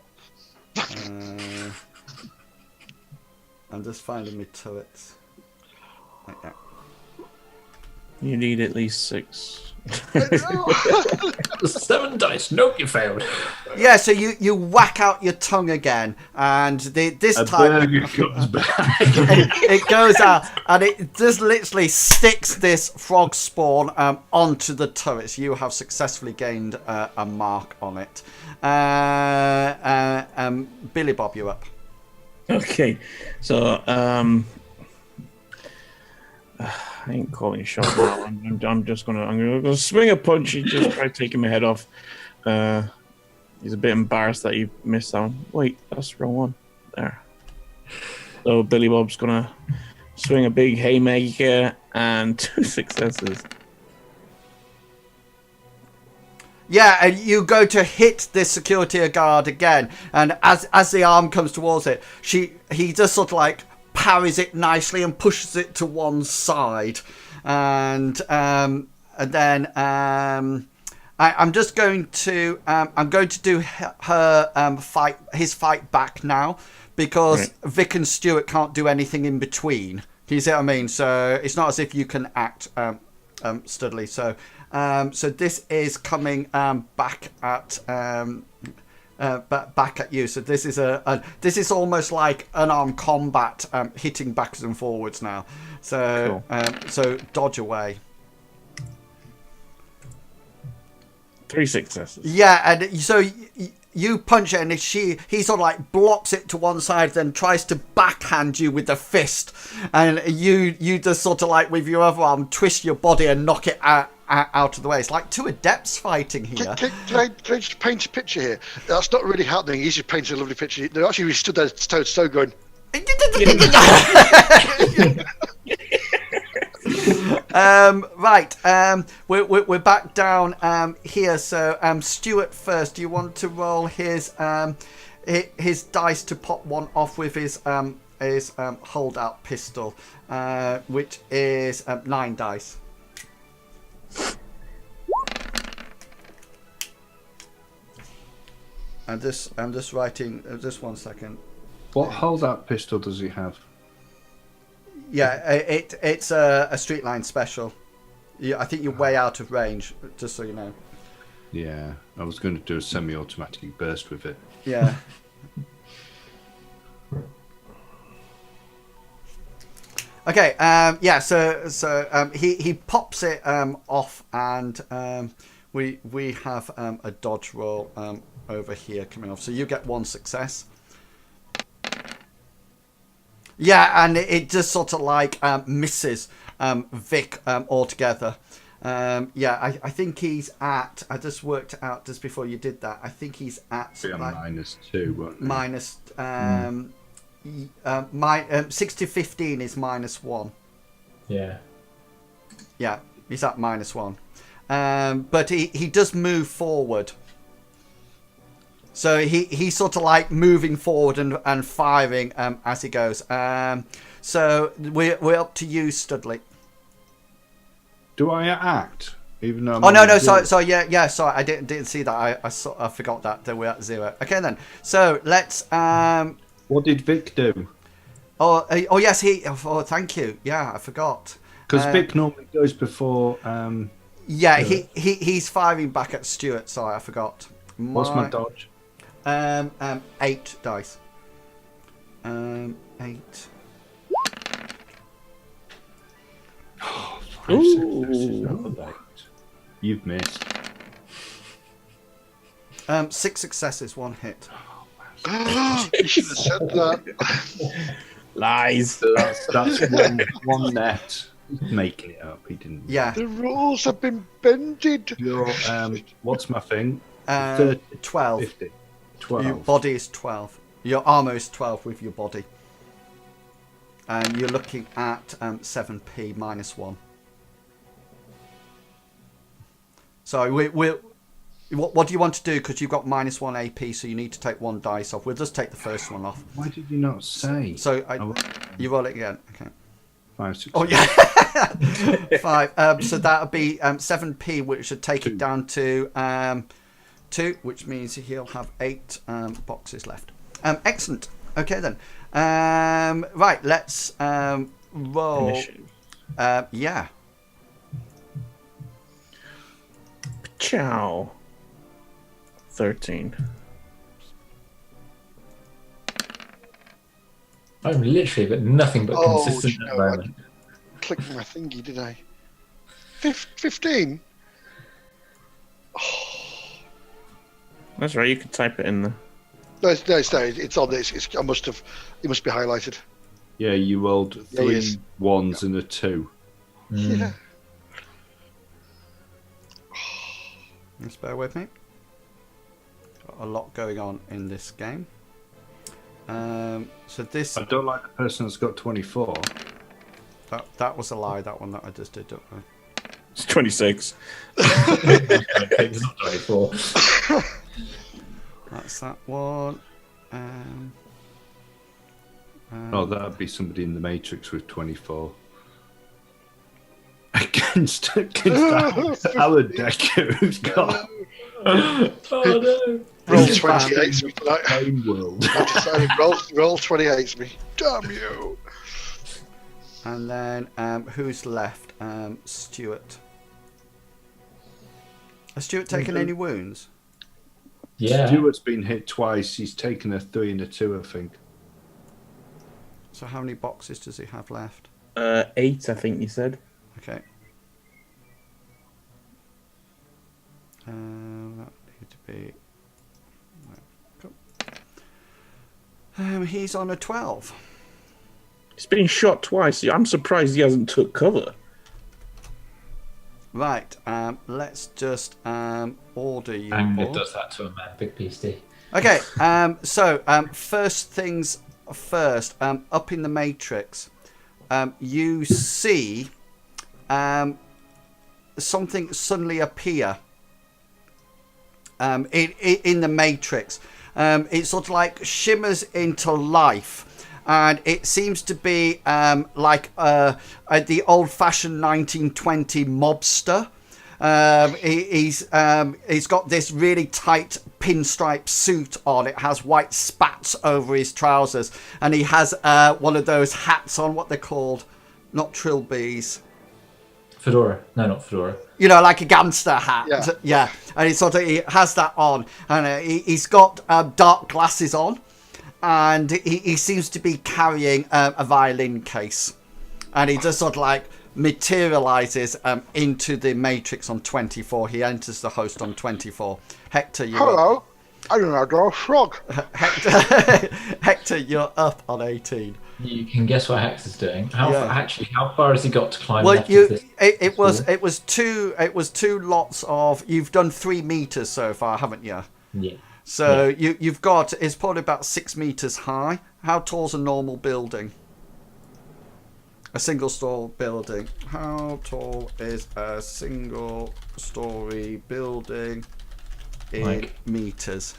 I'm just finding my turrets. Like that. You need at least 6. 7 dice. Nope, you failed. Yeah, so you whack out your tongue again, and this A time burger comes back. it goes out, and it just literally sticks this frog spawn onto the turrets. You have successfully gained a mark on it. Billy Bob, you're up. Okay, so I ain't calling shot now. I'm gonna swing a punch. He just tried taking my head off. He's a bit embarrassed that he missed that one. Wait, that's the wrong one. There. So Billy Bob's gonna swing a big haymaker and 2 successes. Yeah, and you go to hit this security guard again, and as the arm comes towards it, he just sort of like parries it nicely and pushes it to one side, and then I'm just going to I'm going to do his fight back now, because Right. Vic and Stuart can't do anything in between. Do you see what I mean? So it's not as if you can act Studley. So this is coming back at back at you. So this is this is almost like unarmed combat, hitting backwards and forwards now. So so dodge away. 3 successes. Yeah, and so you punch it, and he sort of like blocks it to one side, then tries to backhand you with the fist, and you just sort of like with your other arm twist your body and knock it out of the way. It's like two adepts fighting here. Can I just paint a picture here? That's not really happening. He's just painted a lovely picture. They're actually stood there toe to toe going, Right, we're back down here. So Stuart first. Do you want to roll his dice to pop one off with his holdout pistol, which is 9 dice. I'm just writing. Just 1 second. What holdout pistol does he have? Yeah, it's a street line special. I think you're way out of range, just so you know. Yeah, I was going to do a semi-automatic burst with it. Yeah. Okay. Yeah. So he pops it off, and we have a dodge roll over here coming off. So you get 1 success. Yeah, and it just sort of like misses Vic altogether. Yeah, I think he's at. I just worked out just before you did that. I think he's at like -2, won't he? minus. My 6 to 15 is -1. Yeah. Yeah, he's at -1. But he does move forward. So he's sort of like moving forward and firing as he goes. So we're up to you, Studley. Do I act? Even though I'm Oh no, on zero? sorry, yeah, sorry, I didn't see that. I forgot that we're at 0. Okay then. So let's. What did Vic do? Oh yes, he. Oh, thank you. Yeah, I forgot. Because Vic normally goes before. Yeah, he's firing back at Stuart. Sorry, I forgot. What's my dodge? 8 dice. 8. Oh, 5 successes. Oh, right. You've missed. 6 successes, 1 hit. you should have said that. Lies. So that's one net. He's making it up. He didn't. Yeah. The rules have been bended. Your what's my thing? 12. 50. 12. Your body is 12. Your armor is 12 with your body. And you're looking at 7p -1. So what do you want to do? Because you've got -1 AP, so you need to take 1 dice off. We'll just take the first one off. Why did you not say? So you roll it again. Okay. 5, 6. Oh yeah. 5. So that would be 7p, which should take it down to 2, which means he'll have 8 boxes left. Excellent. Okay then. Right, let's roll. Initiative. Yeah. Ciao. 13. I'm literally but nothing but Oh, consistent at the no, I moment. Clicked my thingy, did I? 15? That's right, you could type it in there. No, it's on this. It must be highlighted. Yeah, you rolled Yeah, he 3 is. 1s and a 2. Yeah. Just bear with me. Got a lot going on in this game. So this I don't like the person that's got 24. that was a lie. That one that I just did. Don't I? It's 26. It's not 24. That's that one. Oh, that'd be somebody in the Matrix with 24. Against our Decker, who's got Oh no! Roll 28 me tonight. Game World. I decided roll 28 me. Damn you! And then who's left? Stuart. Has Stuart taken any wounds? Yeah. Stuart's been hit twice. He's taken a 3 and a 2, I think. So how many boxes does he have left? 8, I think you said. Okay. That need to be. He's on a 12. He's been shot twice. I'm surprised he hasn't took cover. Right. Let's just order you Anger all. does that to a man, big PC. Okay. So first things first. Up in the Matrix, you see something suddenly appear. In the Matrix, it sort of like shimmers into life, and it seems to be like the old-fashioned 1920 mobster. He's got this really tight pinstripe suit on. It has white spats over his trousers, and he has one of those hats on. What they're called, not trilbies. Fedora. No, not fedora. You know, like a gangster hat. Yeah. And he has that on, and he's got dark glasses on, and he seems to be carrying a violin case, and he just sort of like materializes into the Matrix on 24. He enters the host on 24. Hector, you're Hello. I don't know, draw a frog. up. Hector, you're up on 18. You can guess what Hex is doing. Yeah. How far has he got to climb? Well, left of this it was wall? two lots of. You've done 3 meters so far, haven't you? Yeah. So you've got, it's probably about 6 meters high. How tall's a normal building? A single story building. How tall is a single story building in Like- meters?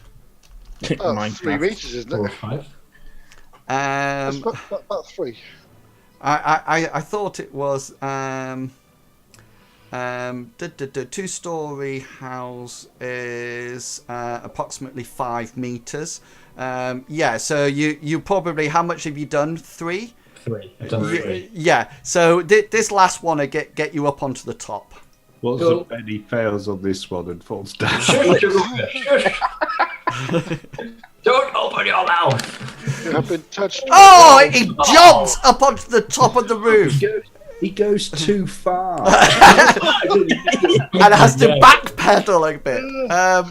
Oh, Minecraft. 3 meters, isn't 4 or it? 5. That's about 3. I thought it was 2-story house is approximately 5 meters. Yeah, so you probably, how much have you done? 3? 3. I've done 3. Yeah, so this last one will get you up onto the top. What's Cool. up? Benny fails on this one and falls down. Shush! Don't open your mouth! You have been touched. Oh, he jumps up onto the top of the roof He goes too far. and has to backpedal a bit.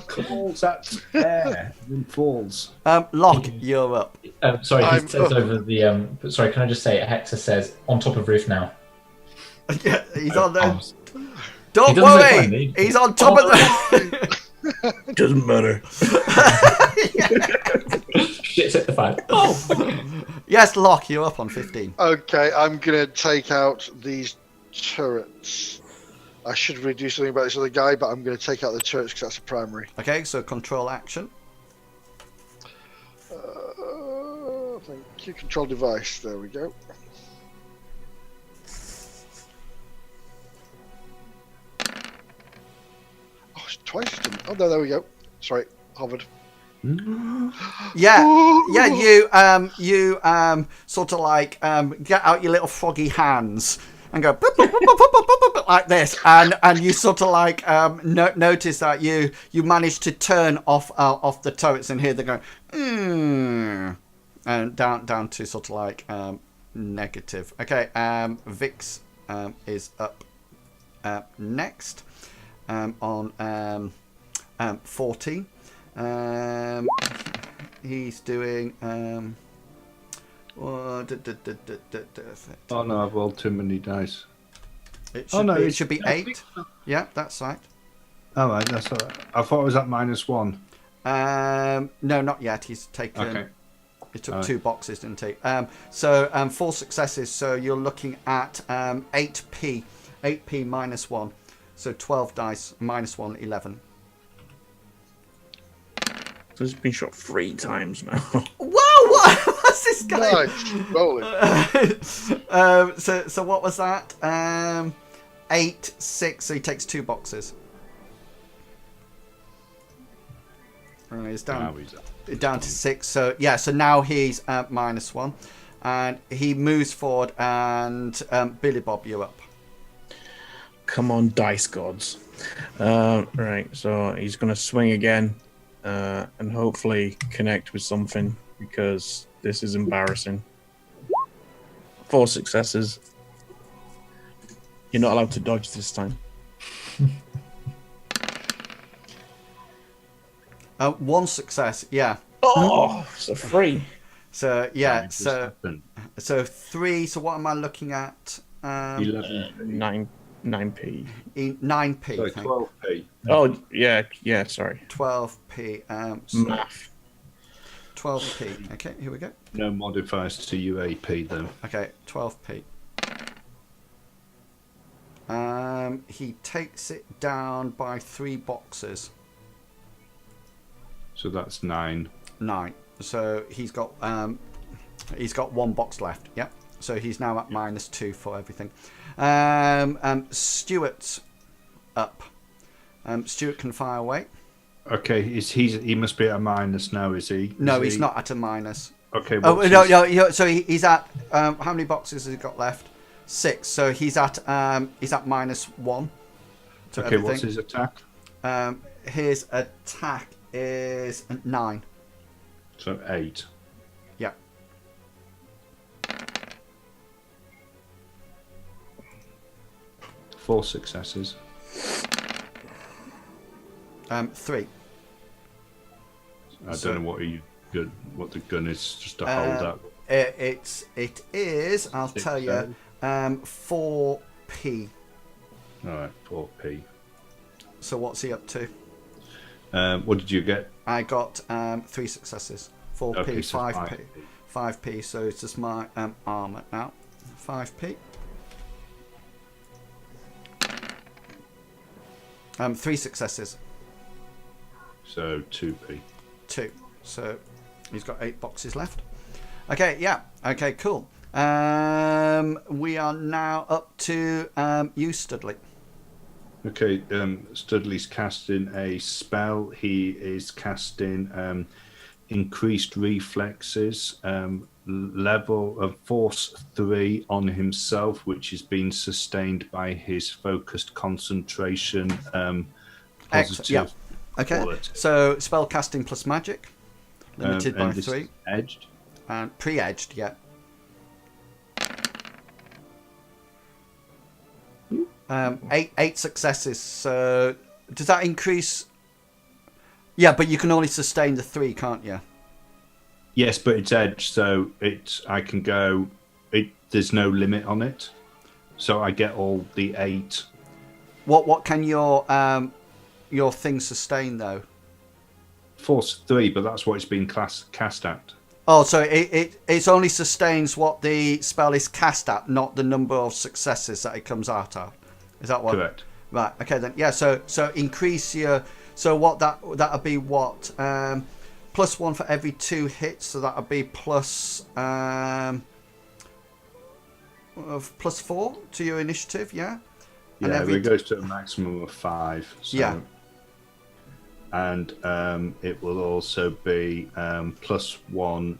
Calls at air and falls. Locke, you're up. Sorry, he I'm says up. over the. Sorry, can I just say, Hector says, on top of roof now. Yeah, he's on there. Arms. Don't He doesn't look worry, friendly. he's on top of the. Doesn't matter. Shit's hit the fan. Oh, Yes, Locke, you're up on 15. Okay, I'm going to take out these turrets. I should really do something about this other guy, but I'm going to take out the turrets because that's a primary. Okay, so control action. Thank you. Control device. There we go. Oh, it's twice. Oh, no, there we go. Sorry, hovered. Yeah, you sort of like get out your little froggy hands and go boop, boop, boop, boop, boop, boop, boop, boop, like this, and you sort of like notice that you manage to turn off the turrets, and here they go, and down to sort of like negative. Okay, Vix is up next on 14. He's doing. Oh no, I've rolled too many dice. It Oh, should no, be, it it's- should be 8. Yeah, that's right. All right, that's all right. I thought it was at -1. No, not yet. He's taken. Okay. He took Alright. 2 boxes, didn't he? So 4 successes. So you're looking at 8p. 8p -1. So 12 dice -1, 11. So he's been shot 3 times now. Wow! What's this guy? Nice. Rolling. So what was that? 8, 6. So he takes 2 boxes. He's down. Now he's up. Down to 6. So yeah, so now he's -1, and he moves forward, and Billy Bob, you're up. Come on, dice gods. Right, so he's going to swing again and hopefully connect with something because this is embarrassing. 4 successes. You're not allowed to dodge this time. 1 success. Yeah. Oh, so 3. So yeah. Just So happened. 3. So what am I looking at? 11. 9p. 9p. Sorry, I think. 12p. Oh, yeah, sorry. 12p. So Math. 12p. Okay, here we go. No modifiers to UAP though. Okay, 12p. He takes it down by 3 boxes. So that's 9. 9. So he's got 1 box left. Yep. So he's now at -2 for everything. Stuart's up. Stuart can fire away. Okay, he must be at a minus now, is he? No, Is he's he? not at a minus. Okay. Oh what's no, his- no. So he's at how many boxes has he got left? 6. So he's at -1 to Okay, what's everything. his attack? His attack is 9. So 8. Yeah. Four successes. 3. I So- don't know what the gun is, just to hold up. It is. I'll Six, tell you. seven. 4p. All right, 4p. So what's he up to? What did you get? I got 3 successes. 4p, Okay, so 5p. 5p. So it's just my armor now. 5p. 3 successes. So 2p. 2. So he's got 8 boxes left. Okay, yeah. Okay, cool. We are now up to you, Studley. Okay, Studley's casting a spell. He is casting increased reflexes, level of force 3 on himself, which is being sustained by his focused concentration. Positive. Yeah. Okay. quality. So spell casting plus magic, limited by and this 3, is edged. and pre-edged. Yeah. 8 successes. So does that increase? Yeah, but you can only sustain the 3, can't you? Yes, but it's edged, so I can go. There's no limit on it, so I get all the 8. What can your thing sustain though? Force 3, but that's what it's been cast at. Oh, so it only sustains what the spell is cast at, not the number of successes that it comes out at. Is that what? Correct. Right. Okay then. Yeah. So increase your. So what that'll be what? +1 for every 2 hits. So that'll be plus +4 to your initiative. Yeah. And Yeah, every it goes to a maximum of 5. So, Yeah. And it will also be +1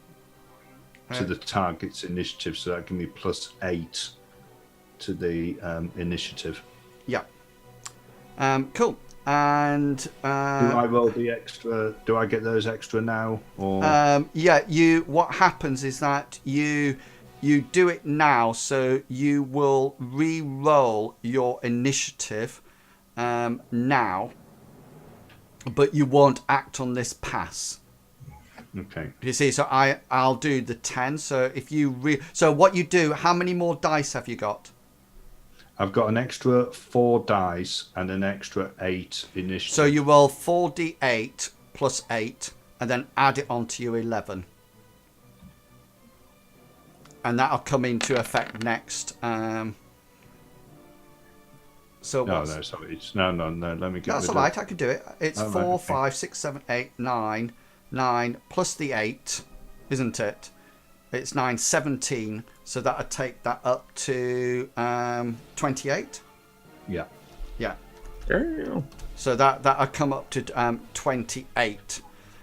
to the target's initiative, so that can be +8 to the initiative. Yeah. Cool. And Do I roll the extra? Do I get those extra now? Or yeah, what happens is that you do it now, so you will re-roll your initiative now, but you won't act on this pass. Okay. You see, so I'll do the 10. So if you so what you do, how many more dice have you got? I've got an extra 4 dice and an extra 8 initiative. So you roll 4d8 plus 8 and then add it onto your 11. And that'll come into effect next. So No, sorry. No. Let me get that's rid all right. of... I can do it. It's Oh, 4, right, okay. 5, 6, 7, 8, 9, 9 plus the 8, isn't it? It's 9, 17. So that'll take that up to 28. Yeah. Yeah. Damn. So that'll come up to 28.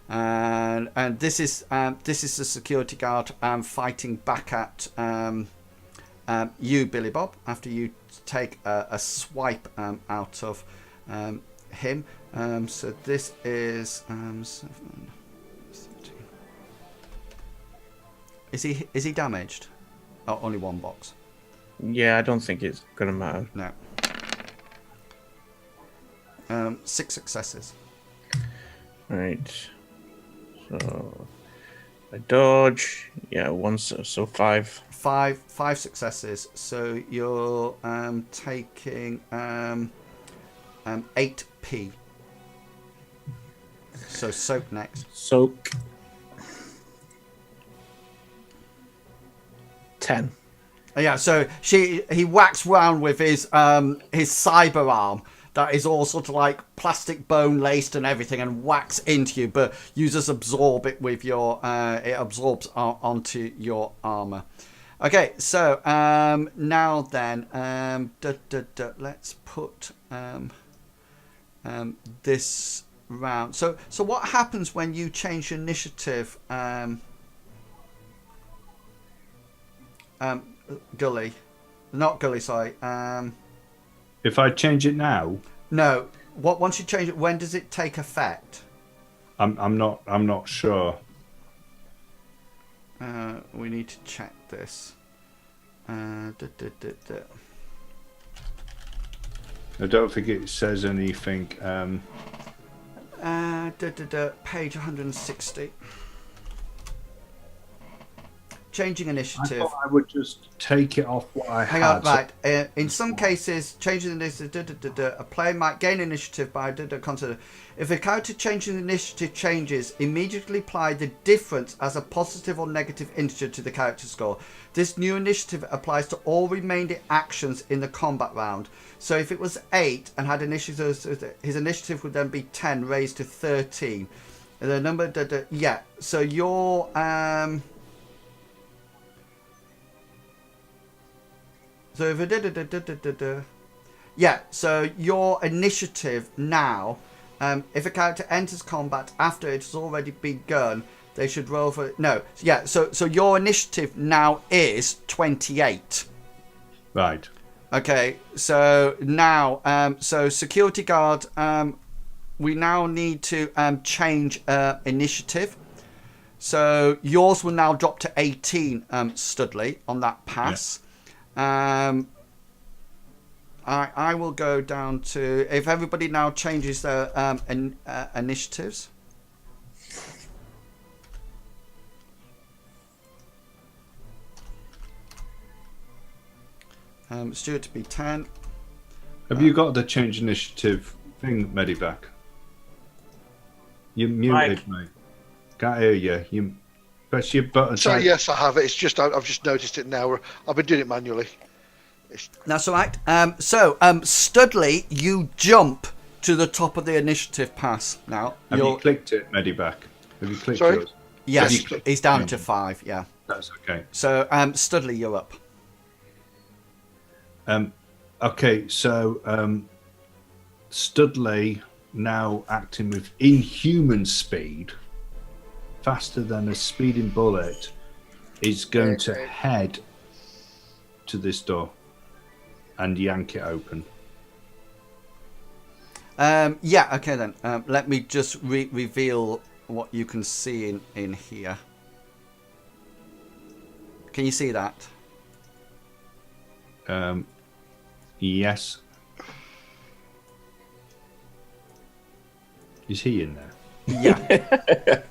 And this is the security guard fighting back at you, Billy Bob, after you take a swipe out of him. So this is 7, 17. Is he damaged? Oh, only one box. Yeah, I don't think it's gonna matter. No. 6 successes. Right. So I dodge. Yeah, so 5. 5 successes. So you're taking 8p. So soak next. Soak. 10. Yeah. So he whacks round with his cyber arm that is all sort of like plastic bone laced and everything, and whacks into you. But you just absorb it with your. It absorbs onto your armor. Okay. So now then, let's put this round. So what happens when you change your initiative? Gully, not Gully. Sorry. If I change it now, No. What once you change it, when does it take effect? I'm not sure. We need to check this. I don't think it says anything. Page 160. Changing I initiative. thought I would just take it off what I Hang had. on, right. In some cases, changing initiative, a player might gain initiative by consider. If a character changing initiative changes, immediately apply the difference as a positive or negative integer to the character score. This new initiative applies to all remaining actions in the combat round. So if it was 8 and had initiative, his initiative would then be 10 raised to 13. And the number, yeah. So your So if yeah, so your initiative now, if a character enters combat after it has already begun, they should roll for no. Yeah, so your initiative now is 28. Right. Okay, so now, so security guard, we now need to change initiative. So yours will now drop to 18, Studley, on that pass. Yeah. I will go down to, if everybody now changes their initiatives. Stuart to be 10. Have you got the change initiative thing, Medivac? You're muted, mate. Can't hear you. You press your button. So yes, I have it. It's just I've just noticed it now. I've been doing it manually. That's all right. Studley, you jump to the top of the initiative pass now. Have you clicked it, Medivac? Have you clicked Sorry? yours? Yes, he's down to 5. Yeah. That's okay. So Studley, you're up. Okay, so Studley, now acting with inhuman speed, faster than a speeding bullet, is going to head to this door and yank it open. Yeah, okay then. Let me just reveal what you can see in here. Can you see that? Yes. Is he in there? Yeah.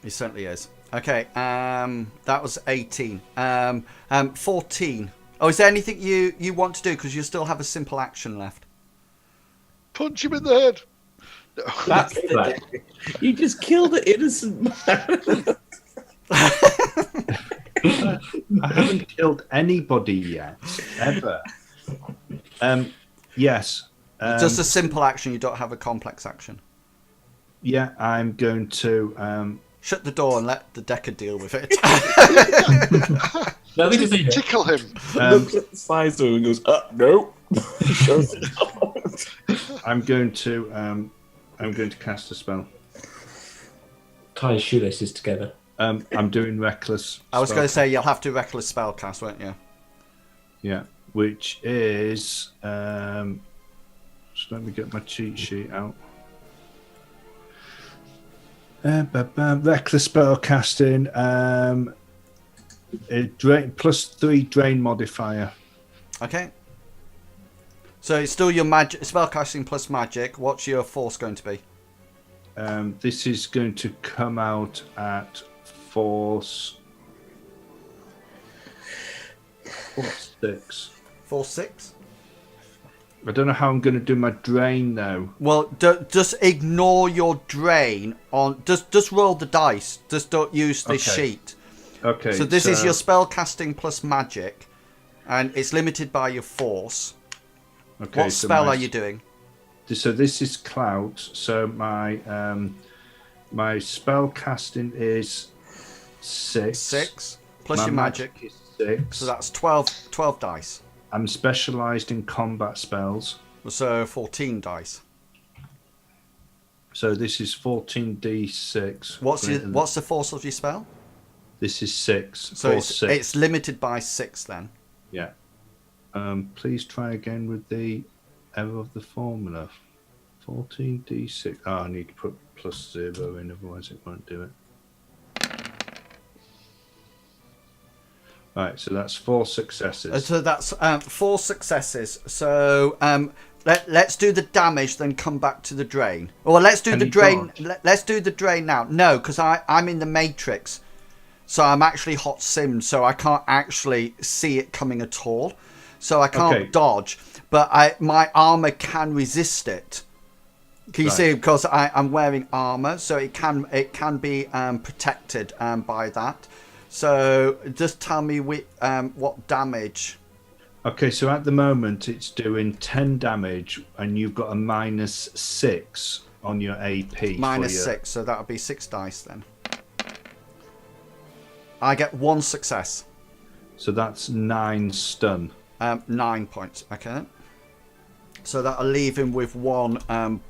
He certainly is. Okay, that was 18. 14. Oh, is there anything you want to do? Because you still have a simple action left. Punch him in the head. No. That's Right. You just killed an innocent man. I haven't killed anybody yet, ever. Yes. Just a simple action. You don't have a complex action. Yeah, I'm going to. Shut the door and let the Decker deal with it. Nothing to see here. Tickle him. Looks at the size of him and goes, nope. Shows it off. I'm going to cast a spell. Tie his shoelaces together. I'm doing reckless. I was spell going to say you'll have to reckless spell cast, won't you? Yeah, which is. Just let me get my cheat sheet out. Reckless spell casting. +3 drain modifier. Okay. So it's still your magic spell casting plus magic. What's your force going to be? This is going to come out at force 6. Force 6? I don't know how I'm going to do my drain though. Well, just ignore your drain on. Just roll the dice. Just don't use this sheet. Okay. So this is your spell casting plus magic, and it's limited by your force. Okay, What spell are you doing? So this is clout. So my spell casting is 6. 6 plus My your magic. is 6. So that's 12 dice. I'm specialised in combat spells. So 14 dice. So this is 14d6. What's the force of your spell? This is 6. So Force 6. it's limited by 6 then. Yeah. Please try again with the error of the formula. 14d6. Oh, I need to put +0 in, otherwise it won't do it. Right, so that's 4 successes. So that's 4 successes. So let's do the damage, then come back to the drain. Or let's do Can the he drain. dodge? Let's do the drain now. No, because I'm in the matrix, so I'm actually hot simmed, so I can't actually see it coming at all. So I can't dodge, but my armor can resist it. Can you see? Because I'm wearing armor, so it can be protected by that. So just tell me what damage. Okay, so at the moment it's doing 10 damage, and you've got a -6 on your AP. -6, so that'll be 6 dice then. I get 1 success. So that's 9 stun. 9 points. Okay then. So that'll leave him with 1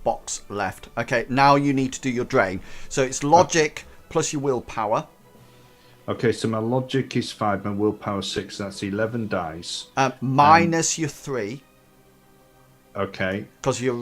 box left. Okay, now you need to do your drain. So it's logic plus your willpower. Okay, so my logic is 5, my willpower 6. That's 11 dice. Minus your 3. Okay. Because you're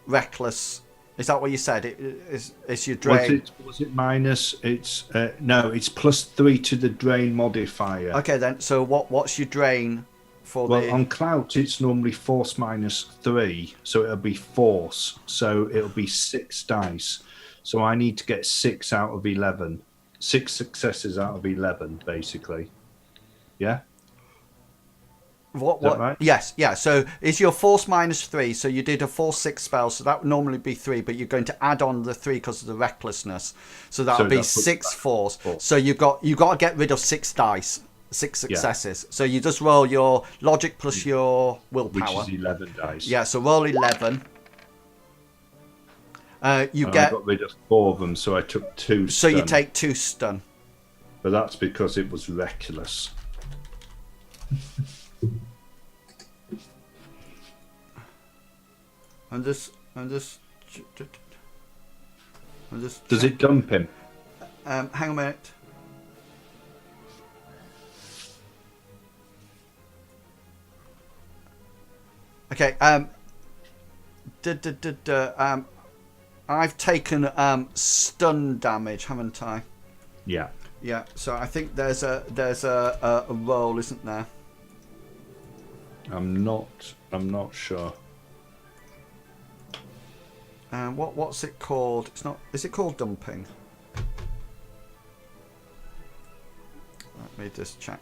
reckless. Is that what you said? It's your drain. Was it minus? It's no. It's +3 to the drain modifier. Okay then. So what's your drain for Well, on clout it's normally force -3, so it'll be force. So it'll be 6 dice. So I need to get 6 out of 11. 6 successes out of 11, basically. Yeah. What? Right? Yes, yeah. So is your force -3? So you did a force 6 spell, so that would normally be 3, but you're going to add on the 3 because of the recklessness. So that'll be 6 force. So you got to get rid of 6 dice, 6 successes. Yeah. So you just roll your logic plus your willpower, which is 11 dice. Yeah. So roll 11. I got rid of 4 of them, so I took 2 stun. So you take 2 stun. But that's because it was reckless. I'm just. Does it dump him? Hang on a minute. Okay. I've taken stun damage, haven't I? Yeah. Yeah. So I think there's a roll, isn't there? I'm not sure. What's it called? It's not. Is it called dumping? Let me just check.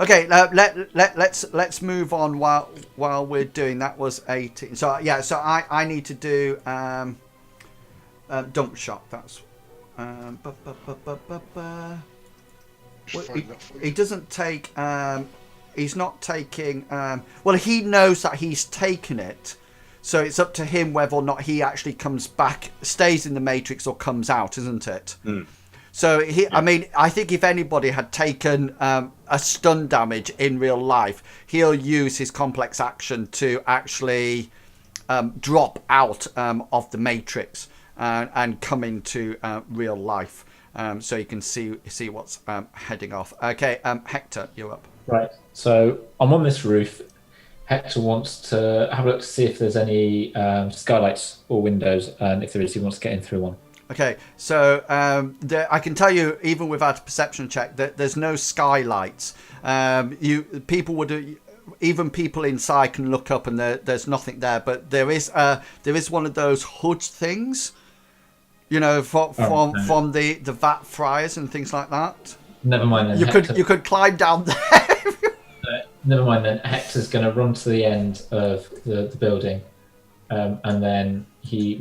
Okay, let's move on while we're doing. That was 18. So yeah, so I need to do dunk shot. That's he doesn't take. He's not taking. Well, he knows that he's taken it, so it's up to him whether or not he actually comes back, stays in the matrix, or comes out, isn't it? Mm. So I mean, I think if anybody had taken a stun damage in real life, he'll use his complex action to actually drop out of the matrix and come into real life, so you can see what's heading off. Okay, Hector, you're up. Right. So I'm on this roof. Hector wants to have a look to see if there's any skylights or windows, and if there is, he wants to get in through one. Okay, so I can tell you, even without a perception check, that there's no skylights. Even people inside can look up, and there's nothing there. But there is one of those hood things, you know, from the vat fryers and things like that. Never mind then. You could climb down there. Never mind then. Hector's going to run to the end of the building, and then he's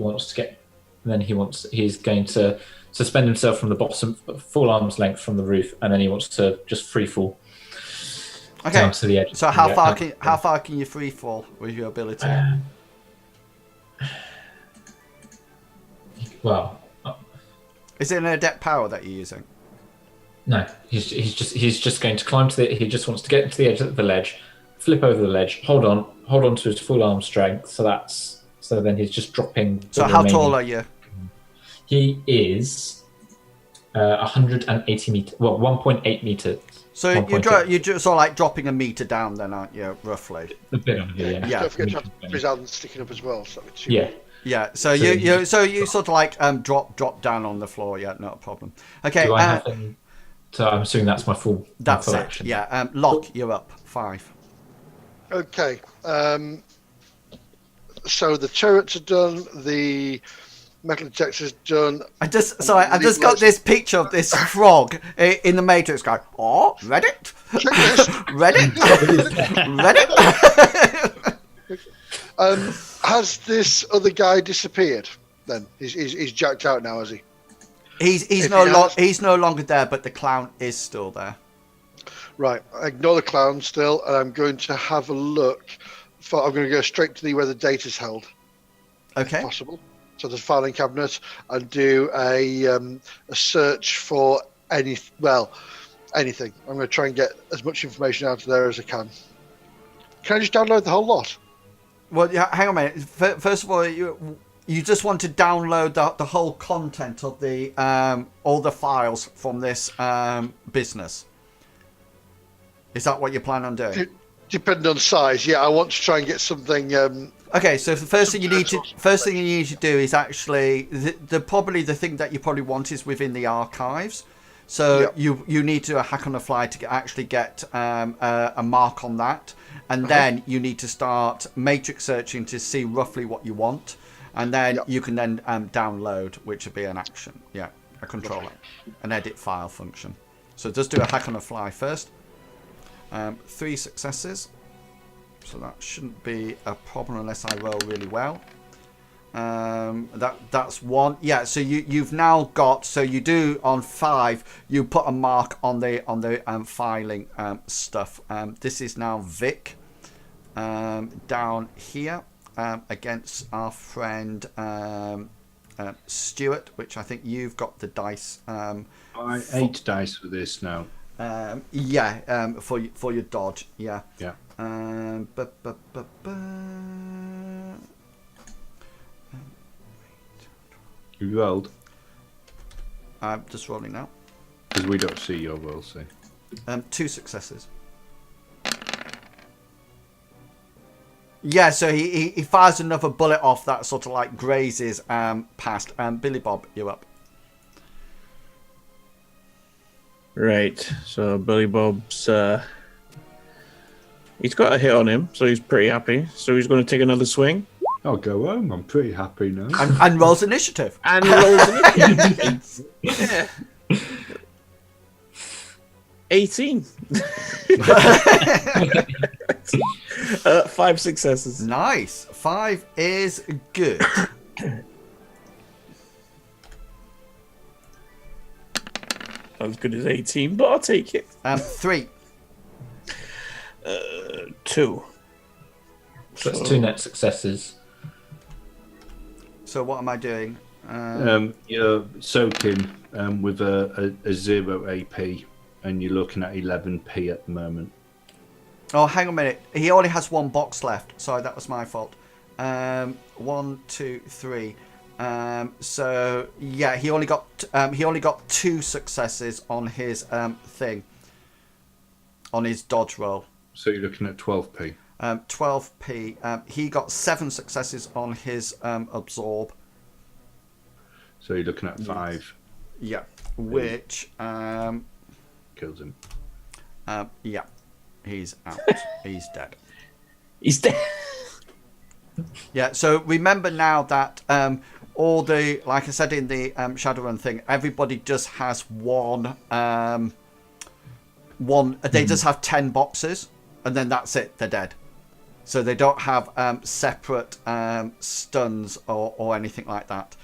going to suspend himself from the bottom, full arm's length from the roof, and then he wants to just free fall down to the edge. So how far can you free fall with your ability? Is it an adept power that you're using? No, he's just going to climb he just wants to get to the edge of the ledge, flip over the ledge, hold on to his full arm strength. So then he's just dropping. So how tall are you? He is 180 meters. Well, 1.8 meters. So you're sort of like dropping a meter down, then, aren't you? Roughly. A bit on here, yeah. Don't forget to have his hand sticking up as well. So yeah. So you sort of like drop down on the floor. Yeah, not a problem. Okay. So I'm assuming that's my full. That's full it. Action. Yeah. Locke, you're up. 5. Okay. So the turrets are done. The metal detector's done. I've just got this picture of this frog in the Matrix going, oh, Reddit? Reddit? Reddit? Has this other guy disappeared then? He's jacked out now, has he? He's no longer there, but the clown is still there. Right. I ignore the clown still, and I'm going to have a look. I'm going to go straight to where the data's held. Okay. If possible. So the filing cabinet, and do a search for anything. I'm going to try and get as much information out of there as I can. Can I just download the whole lot? Well, yeah, hang on a minute. First of all, you just want to download the whole content of the all the files from this business. Is that what you plan on doing? Depending on size, yeah. I want to try and get something. Okay, so the first thing you need to do is actually probably the thing that you probably want is within the archives. So you need to do a hack on the fly to actually get a mark on that, and then you need to start matrix searching to see roughly what you want, and then you can then download, which would be an action, a controller, an edit file function. So just do a hack on the fly first. 3 successes, so that shouldn't be a problem unless I roll really well. That's 1. Yeah, so you've now got, so you do on 5, you put a mark on the filing stuff. This is now Vic down here against our friend Stuart, which I think you've got the dice. 8 dice for this now. For your dodge, yeah. You rolled? I'm just rolling now. Because we don't see your roll, see. 2 successes. Yeah, so he fires another bullet off that sort of like grazes past. Billy Bob, you're up. Right, so Billy Bob's he's got a hit on him, so he's pretty happy. So he's going to take another swing. I'll go home. I'm pretty happy now. And rolls initiative. And rolls initiative. Yeah. 18. 5 successes. Nice. 5 is good. Not as good as 18, but I'll take it. 3. 2. So that's 2 net successes. So what am I doing? You're soaking with a 0 AP, and you're looking at 11p at the moment. Oh, hang on a minute. He only has 1 box left. Sorry, that was my fault. 1, 2, 3. So yeah, he only got 2 successes on his thing. On his dodge roll. So you're looking at 12p. 12p. He got 7 successes on his absorb. So you're looking at 5. Yeah, which Kills him. yeah, he's out. He's dead. He's dead. Yeah. So remember now that all the, like I said in the Shadowrun thing, everybody just has one. They just have 10 boxes, and then that's it. They're dead. So they don't have separate stuns or anything like that.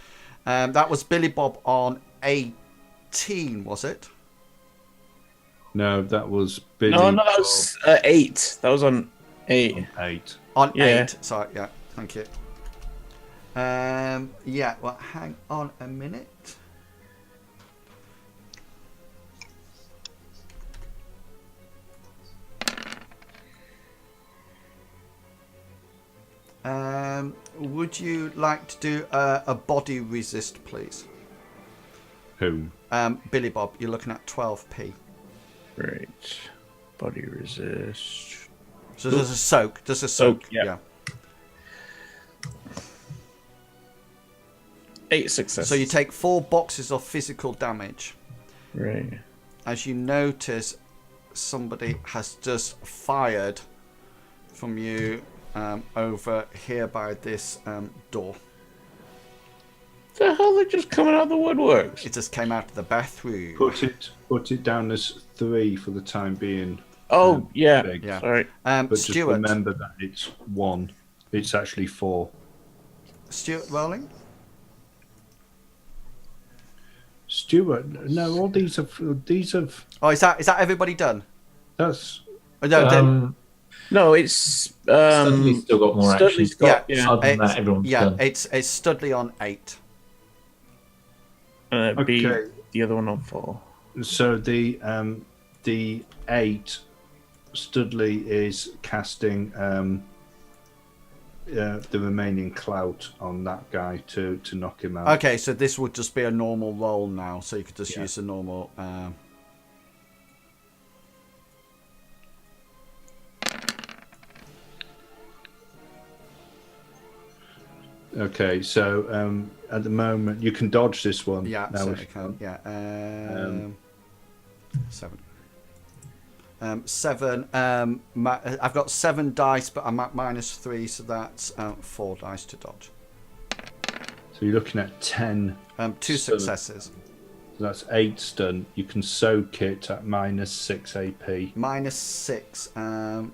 That was Billy Bob on 18, was it? No, that was Billy. No, that was 8. That was on 8. 8. On Yeah. 8. Sorry, yeah, thank you. Yeah, well, hang on a minute. Would you like to do a body resist, please? Whom? Billy Bob, you're looking at 12p. Right. Body resist. So there's a soak. There's a soak. yeah. 8 successes. So you take 4 boxes of physical damage. Right. As you notice, somebody has just fired from you over here by this door. The hell? They're just coming out of the woodworks. It just came out of the bathroom. Put it down as 3 for the time being. Oh, yeah. Big. Yeah. Sorry. But just Stuart. remember that it's 1. It's actually 4. Stuart rolling. Stuart, no, all these have. Oh, is that everybody done? That's Oh, no, No, it's Studley's still got more action. Studley's got Other than that, everyone's done. it's Studley on 8. be Okay. the other one on 4. so the 8. Studley is casting the remaining clout on that guy to knock him out. Okay, so this would just be a normal roll now, so you could just use a normal. Okay, so at the moment you can dodge this one. Yeah, now so if I you can. want. Yeah. 7. 7. I've got 7 dice, but I'm at -3, so that's 4 dice to dodge. So you're looking at 10. 2 stun. successes. So that's 8 stun. You can soak it at -6 AP. -6.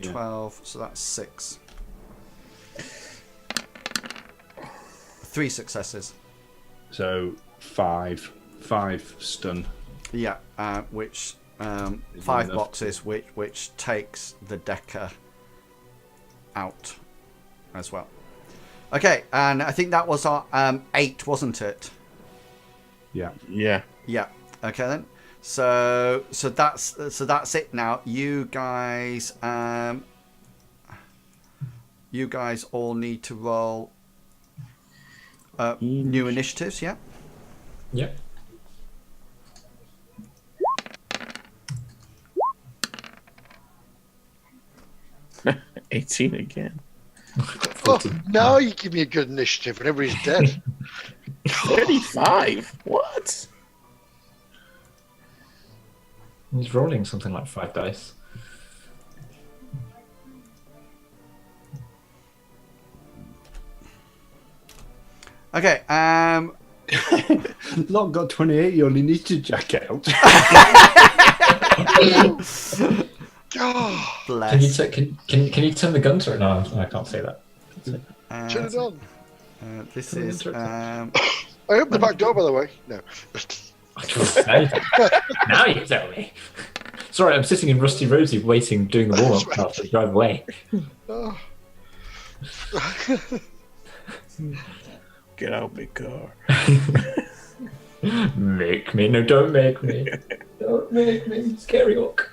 12. So that's 6. 3 successes. So 5 stun. Yeah, which Is 5 enough. boxes, which takes the Decker out as well. Okay, and I think that was our 8, wasn't it? Yeah. Yeah. Yeah. Okay then. So that's it now. You guys all need to roll new initiatives. Yeah. Yep. Yeah. 18 again. Oh, now you give me a good initiative and everybody's dead. 35? What? He's rolling something like 5 dice. Okay. Lock got 28. You only need to jack out. Oh, Bless. Can you turn the gun to it? No, I can't say that. turn it on. This Turn it is. into I opened the back door, by the way. No. Now you tell me. Sorry, I'm sitting in Rusty Rosie waiting, doing the warm-up car to drive away. Oh. Get out, big car. Make me. No, don't make me. Don't make me. Scary Hawk.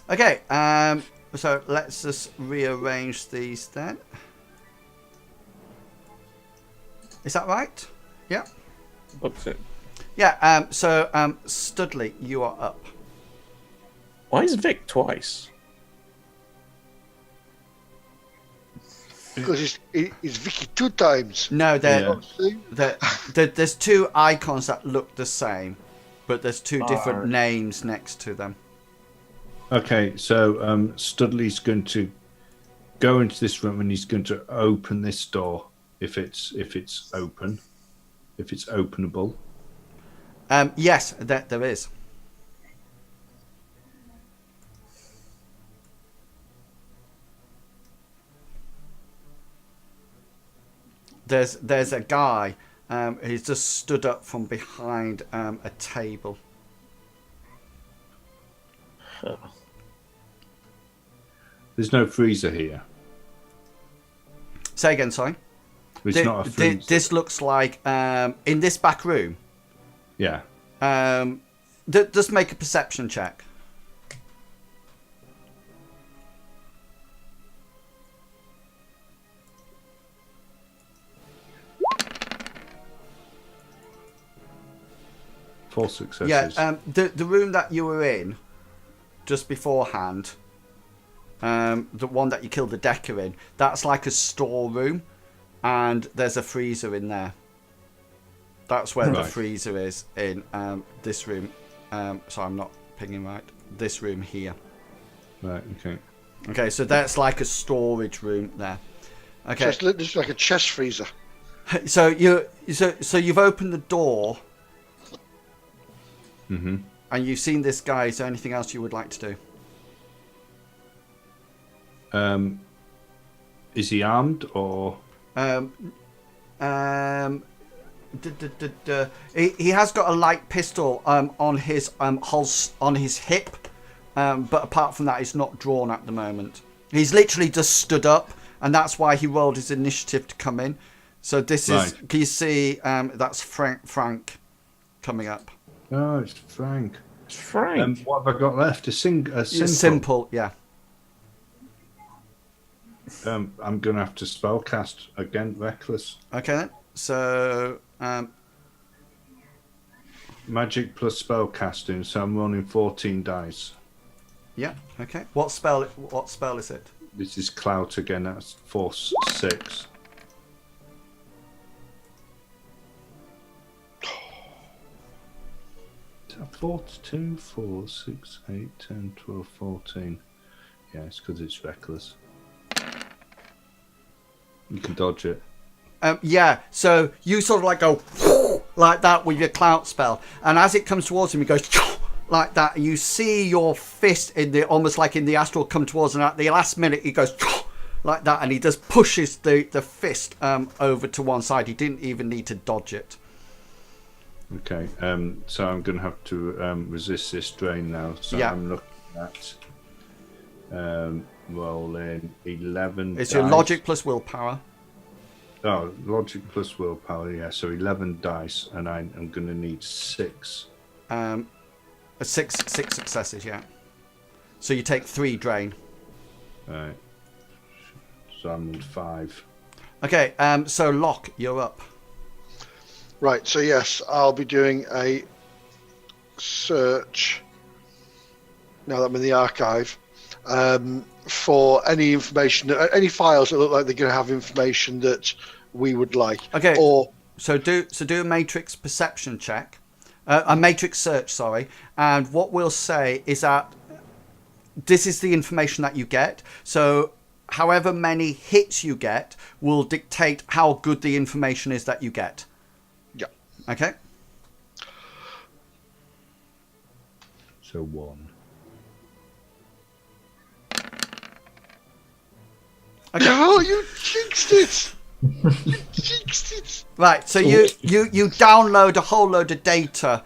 Okay, so let's just rearrange these then. Is that right? Yeah. Looks it. Yeah, so Studley, you are up. Why is Vic twice? Because he's Vicky 2 times. No, Yeah. there's two icons that look the same, but there's two different Alright. names next to them. Okay, so Studley's going to go into this room and he's going to open this door if it's open, if it's openable. Yes, there is. There's a guy who's just stood up from behind a table. There's no freezer here. Say again, sorry. It's not a freezer. This looks like in this back room. Yeah. Just make a perception check. Four successes. Yeah, the room that you were in just beforehand, the one that you killed the Decker in, that's like a storeroom, and there's a freezer in there. That's where the Right. freezer is in this room. So I'm not pinging right. This room here. Right. Okay. Okay, so that's like a storage room there. Okay, It's like a chest freezer. so you've opened the door. Mm-hmm. And you've seen this guy. Is there anything else you would like to do? Is he armed or? He has got a light pistol on his on his hip, but apart from that, it's not drawn at the moment. He's literally just stood up, and that's why he rolled his initiative to come in. So this is, Right. can you see? That's Frank coming up. Oh, it's Frank. It's Frank. What have I got left? A simple. Simple, yeah. I'm gonna have to spellcast again. Reckless Okay then. So magic plus spellcasting. So I'm rolling 14 dice. yeah. Okay. What spell is it? This is clout again. That's 4, 6. Is that 4, 2, 4, 6, 8, 10, 12, 14. Yeah, it's because it's reckless. You can dodge it. Yeah, so you sort of like go like that with your clout spell, and as it comes towards him, he goes like that. And you see your fist in the almost like in the astral come towards him. At the last minute, he goes like that, and he just pushes the fist over to one side. He didn't even need to dodge it. Okay, so I'm going to have to resist this drain now. So Yeah. I'm looking at rolling 11. It's your dice. logic plus willpower. Oh, logic plus willpower, yeah. So 11 dice, and I'm going to need 6. Six successes, yeah. So you take 3 drain. Right. So I'm on 5. Okay, so Locke, you're up. Right, so yes, I'll be doing a search now that I'm in the archive for any information, any files that look like they're going to have information that we would like. Okay. Or So do a matrix perception check, a matrix search, sorry. And what we'll say is that this is the information that you get. So however many hits you get will dictate how good the information is that you get. yeah, Okay. So 1. Okay. Oh, you jinxed it! You jinxed it! Right, so you download a whole load of data.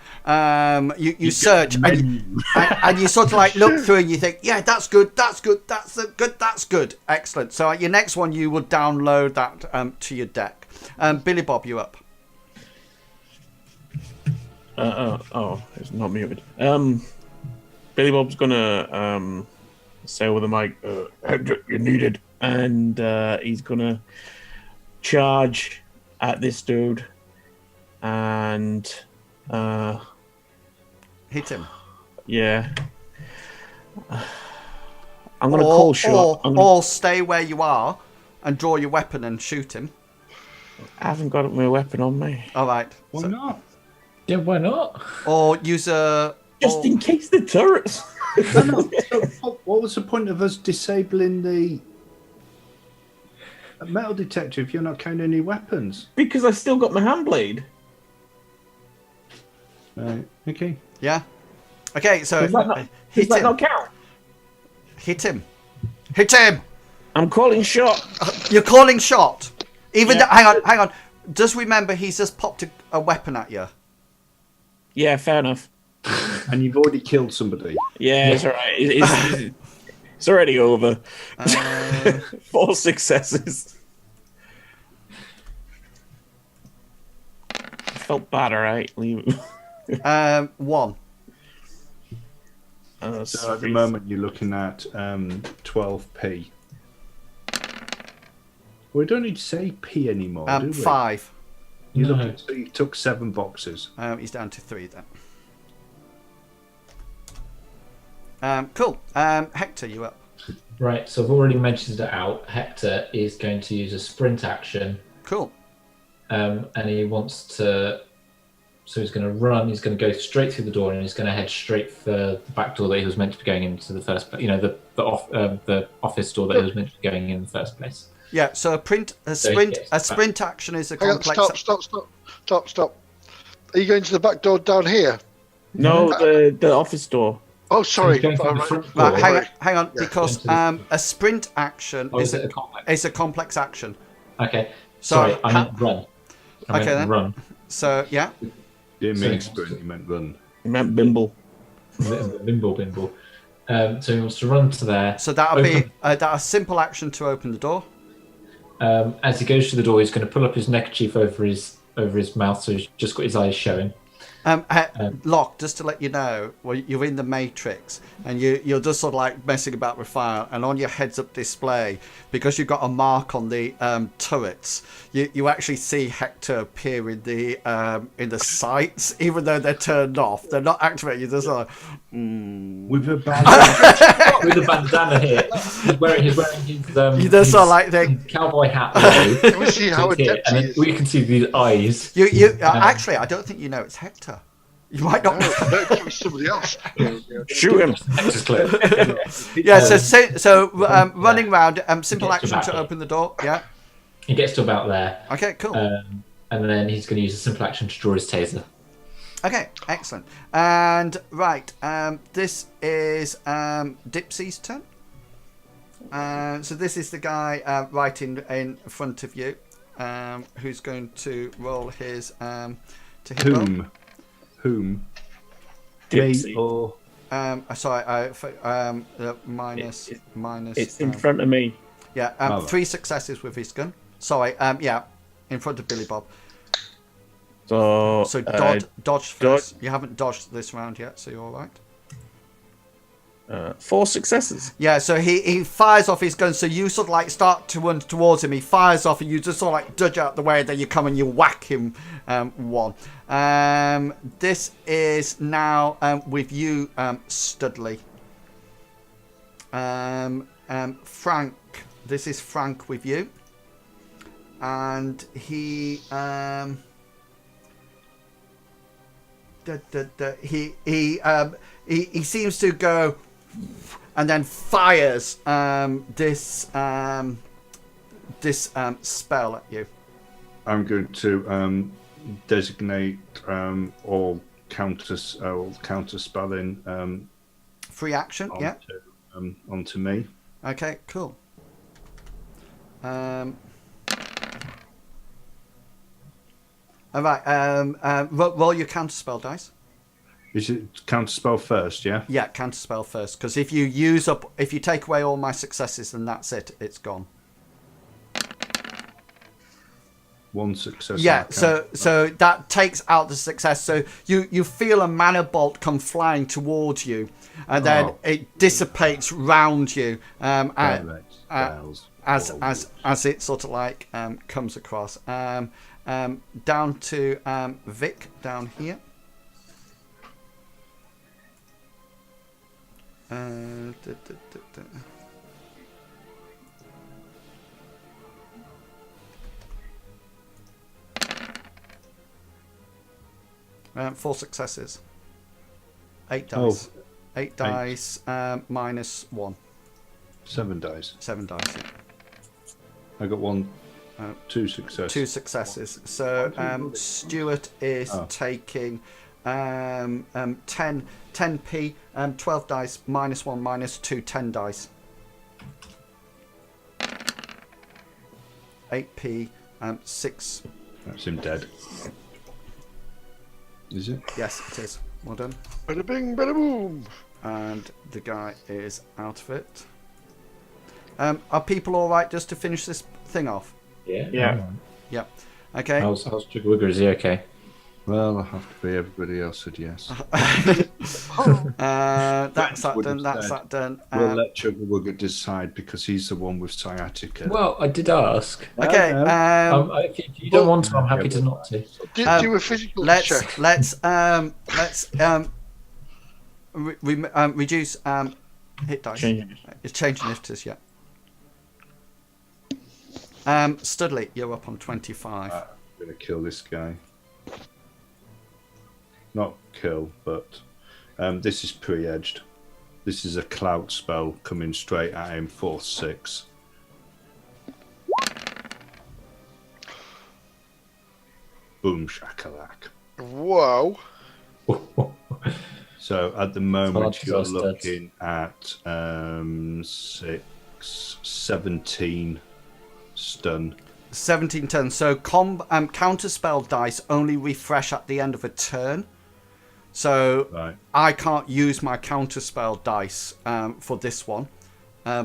You search and you sort of like look through and you think, yeah, that's good, that's good, that's good, excellent. So your next one, you will download that to your deck. Billy Bob, you up? It's not muted. Billy Bob's gonna say over the mic, "You're needed," and he's gonna charge at this dude and Hit him. yeah. I'm gonna call shot. Or stay where you are and draw your weapon and shoot him. I haven't got my weapon on me. All right. Why not? Yeah, why not? Or use a. Just in case the turrets. No. So what was the point of us disabling the metal detector if you're not carrying any weapons? Because I still got my hand blade. Right. Okay. Yeah. Okay, so Does that not count? Hit him. Hit him. I'm calling shot. You're calling shot. Even Yeah. though, hang on. Just remember, he's just popped a weapon at you. Yeah, fair enough. And you've already killed somebody. Yeah, it's alright. It's already over. 4 successes. I felt bad, alright. Leave. 1. So at the moment you're looking at 12p. We don't need to say p anymore, do we? 5. So you took 7 boxes. He's down to 3 then. Cool. Hector, you up? Right, so I've already mentioned it out. Hector is going to use a sprint action. Cool. And he wants to. So he's going to run. He's going to go straight through the door, and he's going to head straight for the back door that he was meant to be going into the first place. You know, the office door that he was meant to be going in the first place. Yeah. So a sprint action is a Hang on, complex. Stop. Are you going to the back door down here? No, the office door. Oh, sorry. So he's going from the front Right, door. hang on, Yeah. because a sprint action Is it a complex? is a complex action. Okay. So Sorry, I meant run. Okay, then. Run. So yeah. Didn't mean sprint, you meant run. You meant bimble. Bimble. So he wants to run to there. So that'll be a simple action to open the door. As he goes to the door, he's going to pull up his neckerchief over his mouth, so he's just got his eyes showing. Locke, just to let you know, well, you're in the Matrix and you're just sort of like messing about with fire, and on your heads-up display, because you've got a mark on the turrets, you actually see Hector appear in the sights, even though they're turned off. They're not activated. You're just like, With a bad With a bandana here, he's wearing his you just sort of like think. cowboy hat. Can we see how here, adept and he then is? we can see these eyes. Actually, I don't think you know it's Hector. You might not. No, it was somebody else. Shoot him. Hector's clear. Yeah. So running round. Simple action to open the door. Yeah. He gets to about there. Okay. Cool. And then he's going to use a simple action to draw his taser. Okay, excellent. And right, this is Dipsy's turn. So this is the guy right in front of you, who's going to roll his to hit roll. Whom? Dipsy. Me or Sorry, minus. It's in front of me. Yeah, 3 successes with his gun. Sorry, yeah, in front of Billy Bob. So Dodge first. You haven't dodged this round yet, so you're all right. 4 successes. Yeah, so he fires off his gun, so you sort of like start to run towards him. He fires off, and you just sort of like dodge out the way. Then you come and you whack him 1. This is now with you, Studley. Frank. This is Frank with you, and he he seems to go and then fires this spell at you. I'm going to designate all counter spelling Free action, yeah. onto me. Okay, cool. All right. Roll your counterspell dice. Is it counterspell first? Yeah. Yeah, counterspell first, because if you take away all my successes, then that's it. It's gone. One success. Yeah, so that takes out the success. So you feel a mana bolt come flying towards you, and then it dissipates round you as it sort of like comes across. Down to Vic down here. Da, da, da, da. 4 successes. 8 dice. 8 dice minus 1. 7 dice. 7 dice. Yeah. I got 2 successes. 2 successes. So Stuart is taking 10p, 12 dice, minus 1, minus 2, 10 dice. 8p, 6. That's him dead. Is it? Yes, it is. Well done. Bada bing, bada boom. And the guy is out of it. Are people all right just to finish this thing off? Yeah. Yep. Okay. How's Jigwigger? Is he okay? Well, I have to be. Everybody else said yes. That's that done. That's that done. We'll let Chugga decide because he's the one with sciatica. Well, I did ask. Okay. If you don't want to, I'm happy to not to. Do a physical check. Let's reduce hit dice. It's changing initiatives, yeah. Studley, you're up on 25. I'm gonna kill this guy. Not kill, but this is pre-edged. This is a cloud spell coming straight at him, 4/6. Boom shakalak. Whoa. So at the moment you're Exhausted. looking at 17 stun. 17 turns. So counterspell dice only refresh at the end of a turn. So Right. I can't use my counterspell dice for this one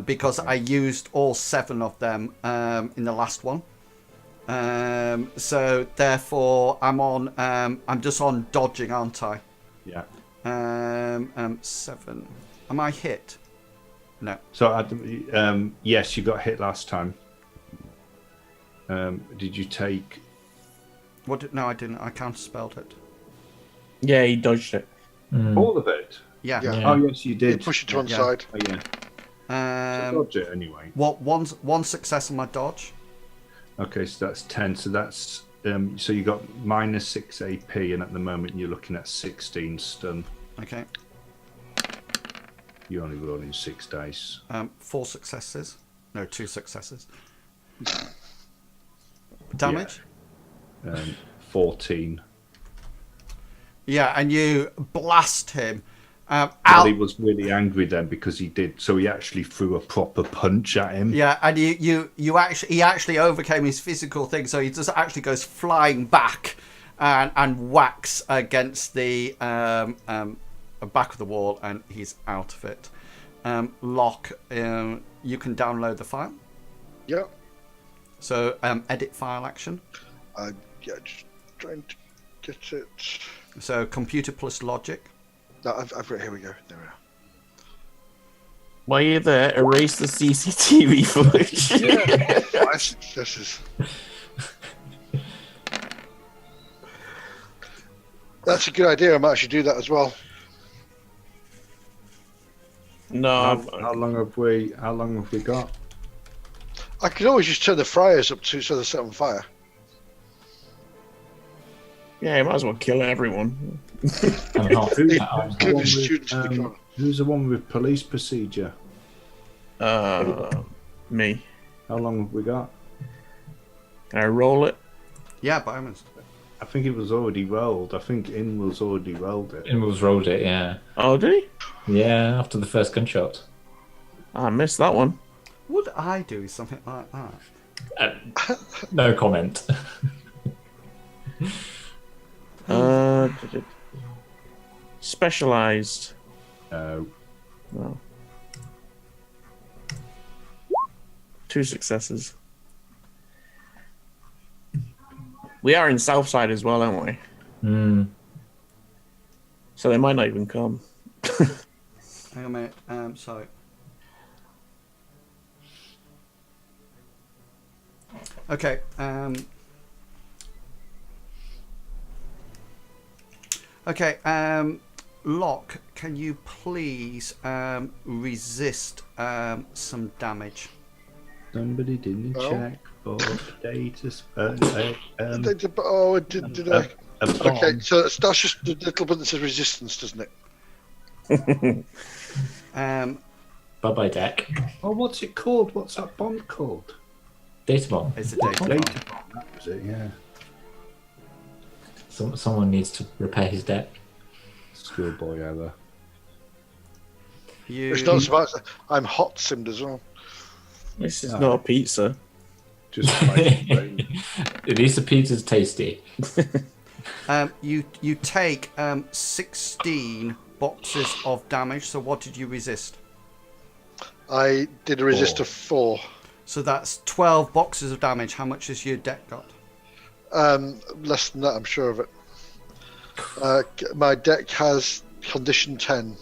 because I used all 7 of them in the last one. So therefore I'm just on dodging, aren't I? Yeah. 7. Am I hit? No. So at the, yes, you got hit last time. Did you take? No, I didn't. I counterspelled it. Yeah, he dodged it. All of it? Yeah. Yeah. Oh yes, you did. Push it to one Yeah. side. Oh yeah. So dodge it anyway. What one success on my dodge? Okay, so that's 10. So that's so you got minus 6 AP, and at the moment you're looking at 16 stun. Okay. You're only rolling 6 dice. 4 successes. No, 2 successes. Damage? 14. Yeah, and you blast him Well, out. he was really angry then because he did. So he actually threw a proper punch at him. Yeah, and he actually overcame his physical thing, so he just actually goes flying back and whacks against the back of the wall, and he's out of it. Locke, you can download the file. Yeah. So edit file action. Yeah, just trying to get it. So computer plus logic. No, I've got it. Here we go. There we are. While you're there, erase the CCTV footage. Yeah. 5 successes. That's a good idea. I might actually do that as well. No, How long have we got? I can always just turn the fryers up to so they're set on fire. yeah, you might as well kill everyone. And half Including that, the students in the corner. Who's the one with police procedure? Me. How long have we got? Can I roll it? Yeah, by all means. I think it was already rolled. I think Inwell's already rolled it. Inwell's rolled it, yeah. Oh, did he? Yeah, after the first gunshot. I missed that one. Would I do something like that? No comment. Specialized. No. No. 2 successes. We are in Southside as well, aren't we? So they might not even come. Hang on a minute. Sorry. Okay. Okay. Locke, can you please resist some damage? Somebody didn't check for status. Did I? A bomb. Okay, so that's just the little bit that says resistance, doesn't it? Bye-bye, deck. Oh, what's it called? What's that bomb called? Data bomb. It's a data bomb. Data bomb. That was it. Yeah. Someone needs to repair his deck. Schoolboy error. It's not so much. I'm hot simmed as well. This is not a pizza. Just like At least the pizza's tasty. You take 16 boxes of damage. So what did you resist? I did a resist of 4. So that's 12 boxes of damage. How much has your deck got? Less than that, I'm sure of it. My deck has condition 10.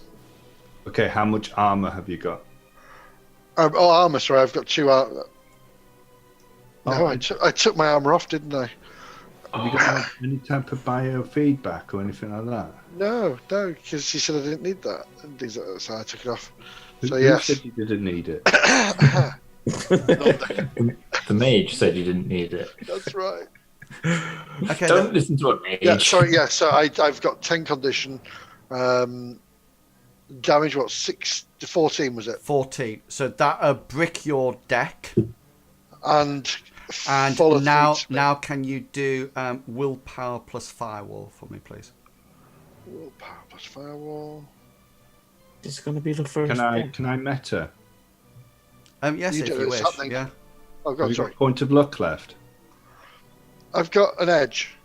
Okay, how much armor have you got? Armor. Sorry, I've got 2 armor. No, Oh, I took my armor off, didn't I? Have you got any type of biofeedback or anything like that? No, because he said I didn't need that and things like that, so I took it off. So Who yes. said you didn't need it? The mage said you didn't need it. That's right. Okay. Don't listen to a mage. Yeah, sorry. Yeah, so I've got 10 condition. Damage. What 6 to 14 was it? 14. So that'll brick your deck. And And now can you do willpower plus firewall for me, please? Willpower plus firewall. This is going to be the first Can I meta? Yes, You if do, you it's wish. happening. Yeah. Oh Have god, you sorry. got a point of luck left? I've got an edge.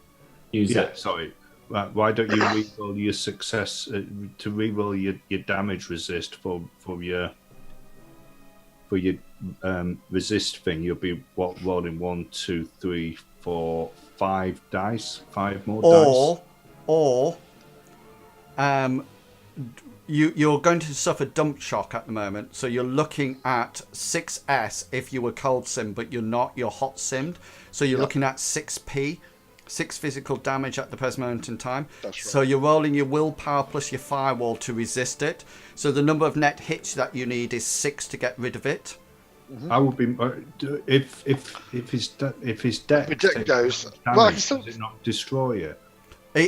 Use it. Sorry. Why don't you re-roll your success to re-roll your damage resist for your resist thing? You'll be rolling 1, 2, 3, 4, 5 dice, 5 more dice. Or you're going to suffer dump shock at the moment, so you're looking at 6S if you were cold sim, but you're not. You're hot simmed, so you're looking at 6p. 6 physical damage at the present moment in time. That's right. So you're rolling your willpower plus your firewall to resist it. So the number of net hits that you need is 6 to get rid of it. I would be if his deck goes, damage, well, I can still- does it not destroy it?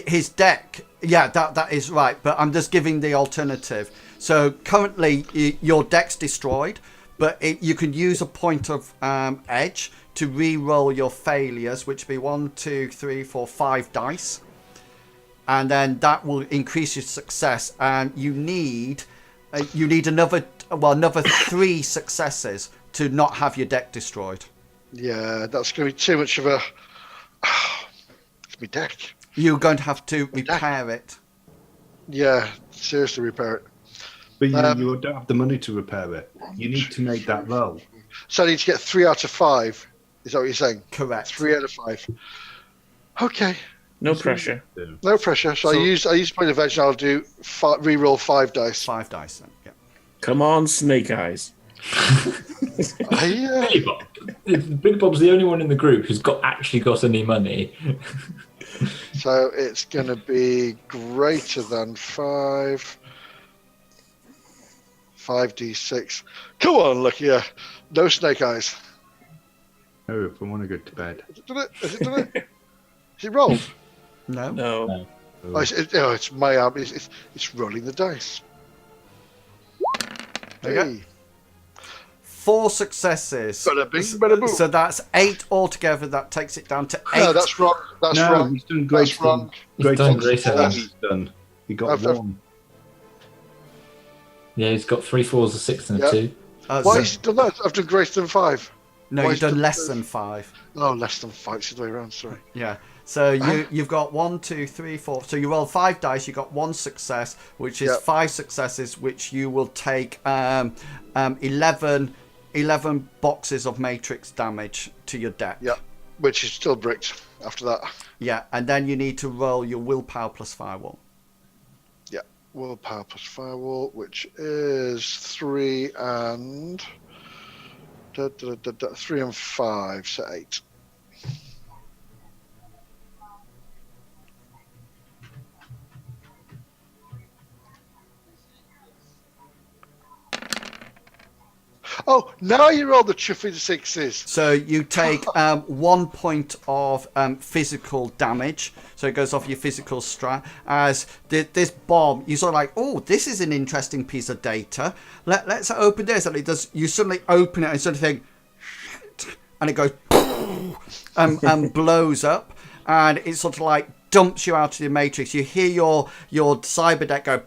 His deck, yeah, that is right. But I'm just giving the alternative. So currently your deck's destroyed, but you can use a point of edge to re-roll your failures, which be 1, 2, 3, 4, 5 dice, and then that will increase your success. And you need another 3 successes to not have your deck destroyed. Yeah, that's going to be too much of a. It's my deck. You're going to have to repair it. Yeah, seriously, repair it. But you don't have the money to repair it. You need to make that roll. So I need to get 3 out of 5. Is that what you're saying? Correct. 3 out of 5. Okay, No pressure. no pressure. So I use point of edge, and I'll do re-roll 5 dice. 5 dice then. Yeah. Come on, Snake Eyes. Billy Bob. Billy Bob's the only one in the group who's actually got any money. So it's going to be greater than 5. 5d6. Come on, look here. No snake eyes. Oh, if I want to go to bed. Has it done it? Has it done it? Is it rolled? No. No. Oh, it's my arm. It's rolling the dice. There you go. 4 successes. Bada bing, bada boom. So that's 8 altogether. That takes it down to 8. No, that's wrong. That's No, wrong. he's done That's great. wrong. He's done greater than. He's done. He got I've- 1. Yeah, he's got 3 4s, a 6, and a Yeah. 2. Why So- has he done that? I've done greater than 5. no, why you've is done the- less than 5. Oh, less than 5. It's the way around. Sorry. Yeah. So you've got 1, 2, 3, 4. So you roll 5 dice. You got 1 success, which is Yep. 5 successes, which you will take 11 boxes of matrix damage to your deck. Yeah, which is still bricked after that. Yeah, and then you need to roll your willpower plus firewall. Yeah, willpower plus firewall, which is 3 and 3 and 5, so 8. Oh, now you roll the chuffy sixes. So you take 1 point of physical damage. So it goes off your physical strat. As this bomb, you sort of like, oh, this is an interesting piece of data. Let's open this. And it does. You suddenly open it and sort of think, shit, and it goes and blows up. And it sort of like dumps you out of the matrix. You hear your cyber deck go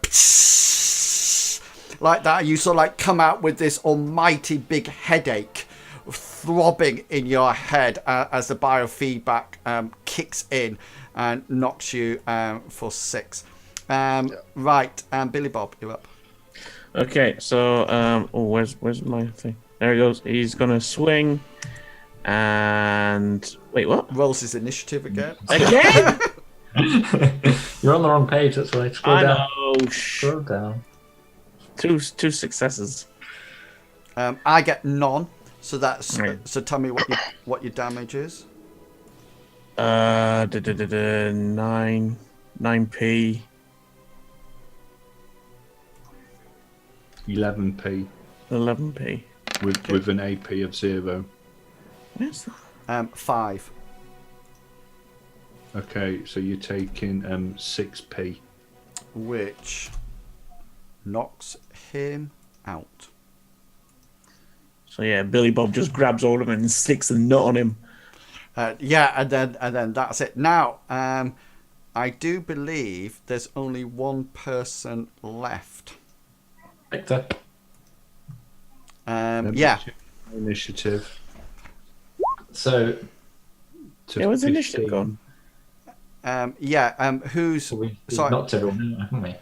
like that. You sort of like come out with this almighty big headache throbbing in your head as the biofeedback kicks in and knocks you for 6. Right, Billy Bob, you're up. Okay, so where's my thing? There he goes. He's gonna swing, and wait, what? Rolls his initiative again. Again? You're on the wrong page, that's why. Scroll I down. know. Scroll down. Two successes. I get none, so that's Right. so. Tell me what your damage is. 9p. 11p 11p. with an AP of 0. Where's that? 5. Okay, so you're taking 6p. Which knocks him out. So yeah, Billy Bob just grabs all of them and sticks a nut on him. Yeah, and then that's it. Now, I do believe there's only one person left. Victor. Yeah. Initiative. So, To Yeah, where's the 15. initiative gone? Who's we've sorry? knocked everyone out, haven't we?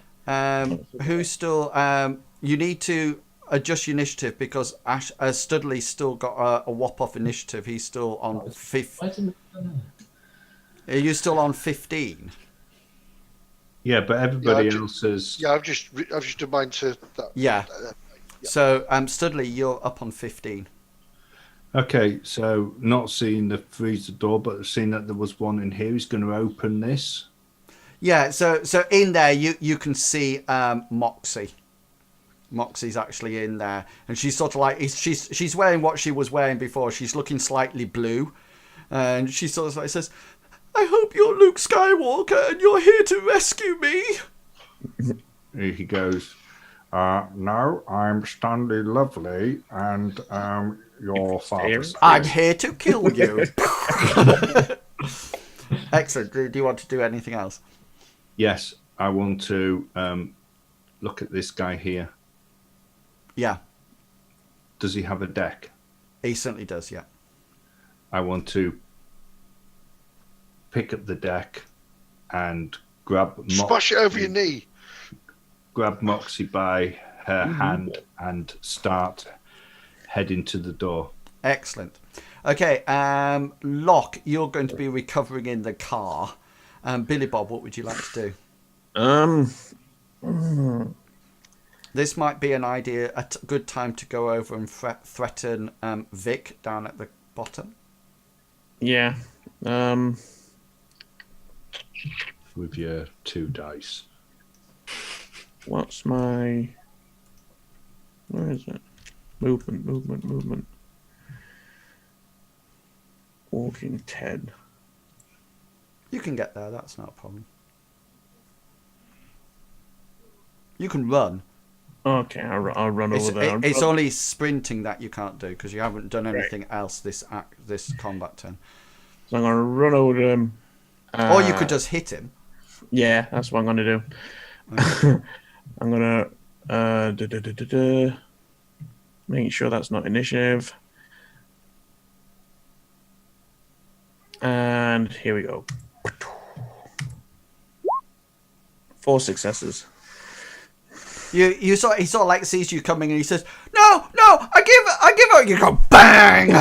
Who's still? You need to adjust your initiative because Studley's still got a whop off initiative. He's still on 5. Why didn't Are you still on 15? Yeah, but everybody Yeah, else is. Yeah, I've just done mine to that. Yeah. So Studley, you're up on 15. Okay, so not seeing the freezer door, but seeing that there was one in here, he's going to open this. Yeah. So in there you can see Moxie. Moxie's actually in there, and she's sort of like she's wearing what she was wearing before. She's looking slightly blue, and she sort of like says, "I hope you're Luke Skywalker and you're here to rescue me." Here he goes. No, I'm Stanley Lovely, and your father. I'm here to kill you. Excellent. Do you want to do anything else? Yes, I want to look at this guy here. Yeah, Does he have a deck? he certainly does. Yeah. I want to pick up the deck and grab Splash it over your knee. grab Moxie by her hand and start heading to the door. Excellent. Okay, Locke, you're going to be recovering in the car. Billy Bob, what would you like to do? This might be a good time to go over and threaten Vic down at the bottom. Yeah. With your 2 dice. What's my... Where is it? Movement. Walking Ted. You can get there, that's not a problem. You can run. Okay, I'll run over there. It's only sprinting that you can't do because you haven't done anything else this combat turn. So I'm gonna run over to him. Or you could just hit him. Yeah, that's what I'm gonna do. I'm gonna making sure that's not initiative. And here we go. 4 successes. He sort of like sees you coming and he says, "No, I give up." You go bang.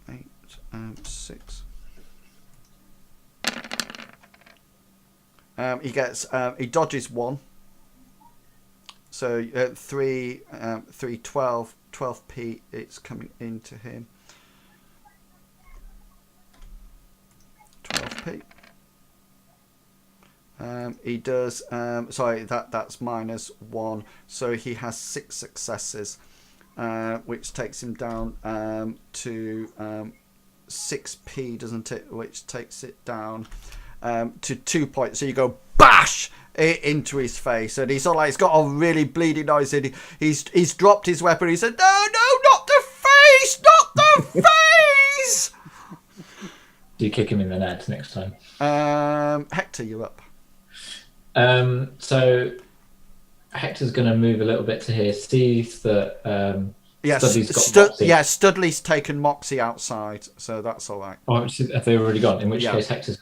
Eight, 6. He dodges 1. So 3, 12p. It's coming into him. 12p. He does. Sorry, that's -1. So he has 6 successes, which takes him down to 6p, doesn't it? Which takes it down to 2 points. So you go bash into his face, and he's sort of like, he's got a really bleeding nose, and he's dropped his weapon. He said, "No, not the face, not the face." Do you kick him in the nads next time? Hector, you're up. So Hector's going to move a little bit to here. Sees that Studley's got Moxie. Studley's taken Moxie outside, so that's all right. Oh, have they already gone? In which case, Hector's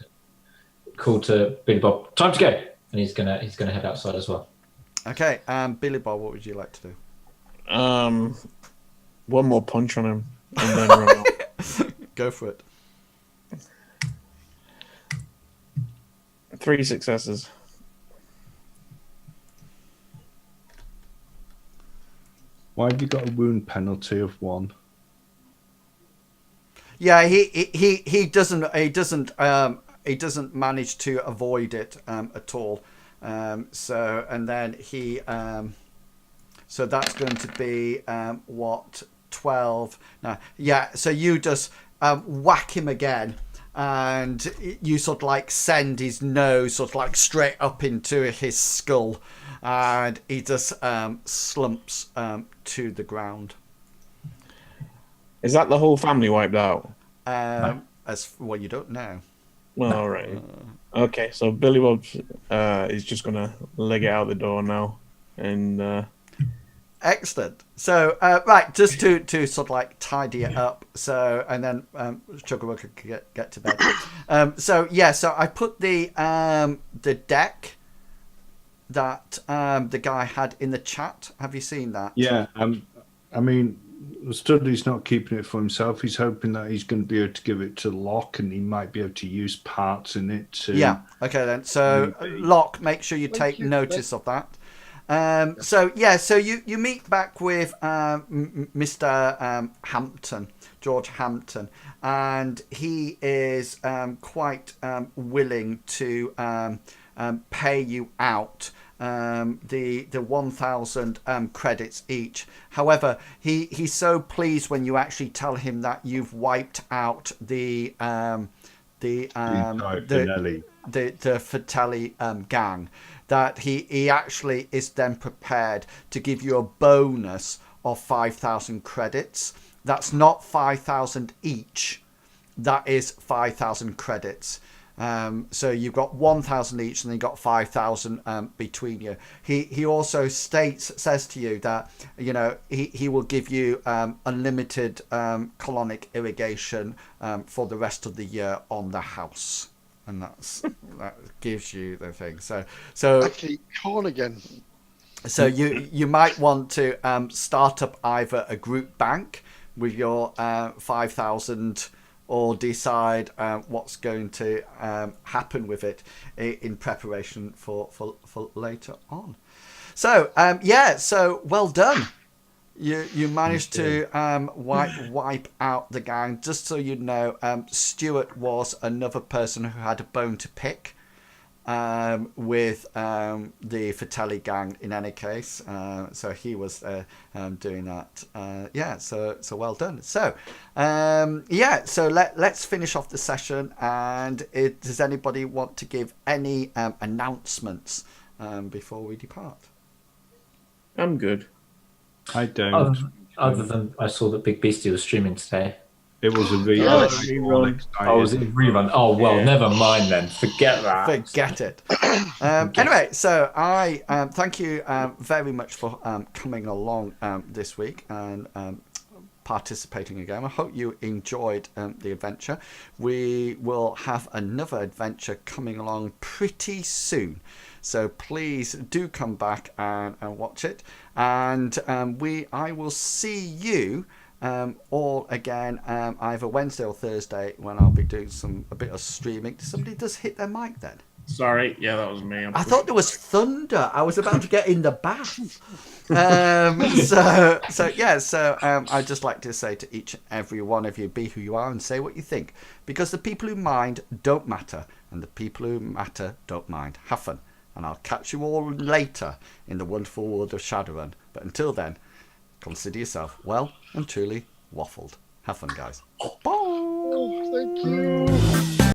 called to Billy Bob. Time to go, and he's gonna head outside as well. Okay, Billy Bob, what would you like to do? One more punch on him, and then run off. Go for it. 3 successes. Why have you got a wound penalty of 1? Yeah, he doesn't manage to avoid it at all. So that's going to be 12. No, yeah. So you just whack him again, and you sort of like send his nose sort of like straight up into his skull, and he just slumps to the ground. Is that the whole family wiped out? As well, you don't know. Well, all right. Okay, so Billy Bob is just gonna leg it out the door now, and excellent. So right, just to sort of like tidy it up. So and then Chuggerwugger can get to bed. So I put the deck that the guy had in the chat. Have you seen that? Yeah. I mean, Studley's not keeping it for himself. He's hoping that he's going to be able to give it to Locke, and he might be able to use parts in it. Yeah. Okay then. So Locke, make sure you take notice of that. So you meet back with Mr. Hampton, George Hampton, and he is quite willing to pay you out the 1,000 credits each. However, he's so pleased when you actually tell him that you've wiped out the Fratelli gang, that he actually is then prepared to give you a bonus of 5,000 credits. That's not 5,000 each. That is 5,000 credits. So you've got 1,000 each, and then you got 5,000 between you. He also says to you that he will give you unlimited colonic irrigation for the rest of the year on the house, and that gives you the thing. So actually corn again. So you might want to start up either a group bank with your 5,000. Or decide what's going to happen with it in preparation for later on. So so well done. You managed to wipe out the gang. Just so you know, Stuart was another person who had a bone to pick. with the Fratelli gang in any case. So he was doing that. So well done. So, so let's finish off the session. And does anybody want to give any announcements before we depart? I'm good. I don't. Other than I saw that Big Beastie was streaming today. It was a rerun. Oh, was it a rerun? Oh, well, Yeah. never mind then. Forget that. Forget it. Anyway, so I thank you very much for coming along this week and participating again. I hope you enjoyed the adventure. We will have another adventure coming along pretty soon. So please do come back and watch it. And I will see you all again either Wednesday or Thursday when I'll be doing a bit of streaming. Did somebody just hit their mic then? Sorry, yeah, that was me. I thought there was thunder. I was about to get in the bath. I'd just like to say to each and every one of you, be who you are and say what you think. Because the people who mind don't matter, and the people who matter don't mind. Have fun. And I'll catch you all later in the wonderful world of Shadowrun. But until then, consider yourself well and truly waffled. Have fun, guys. Bye. Thank you.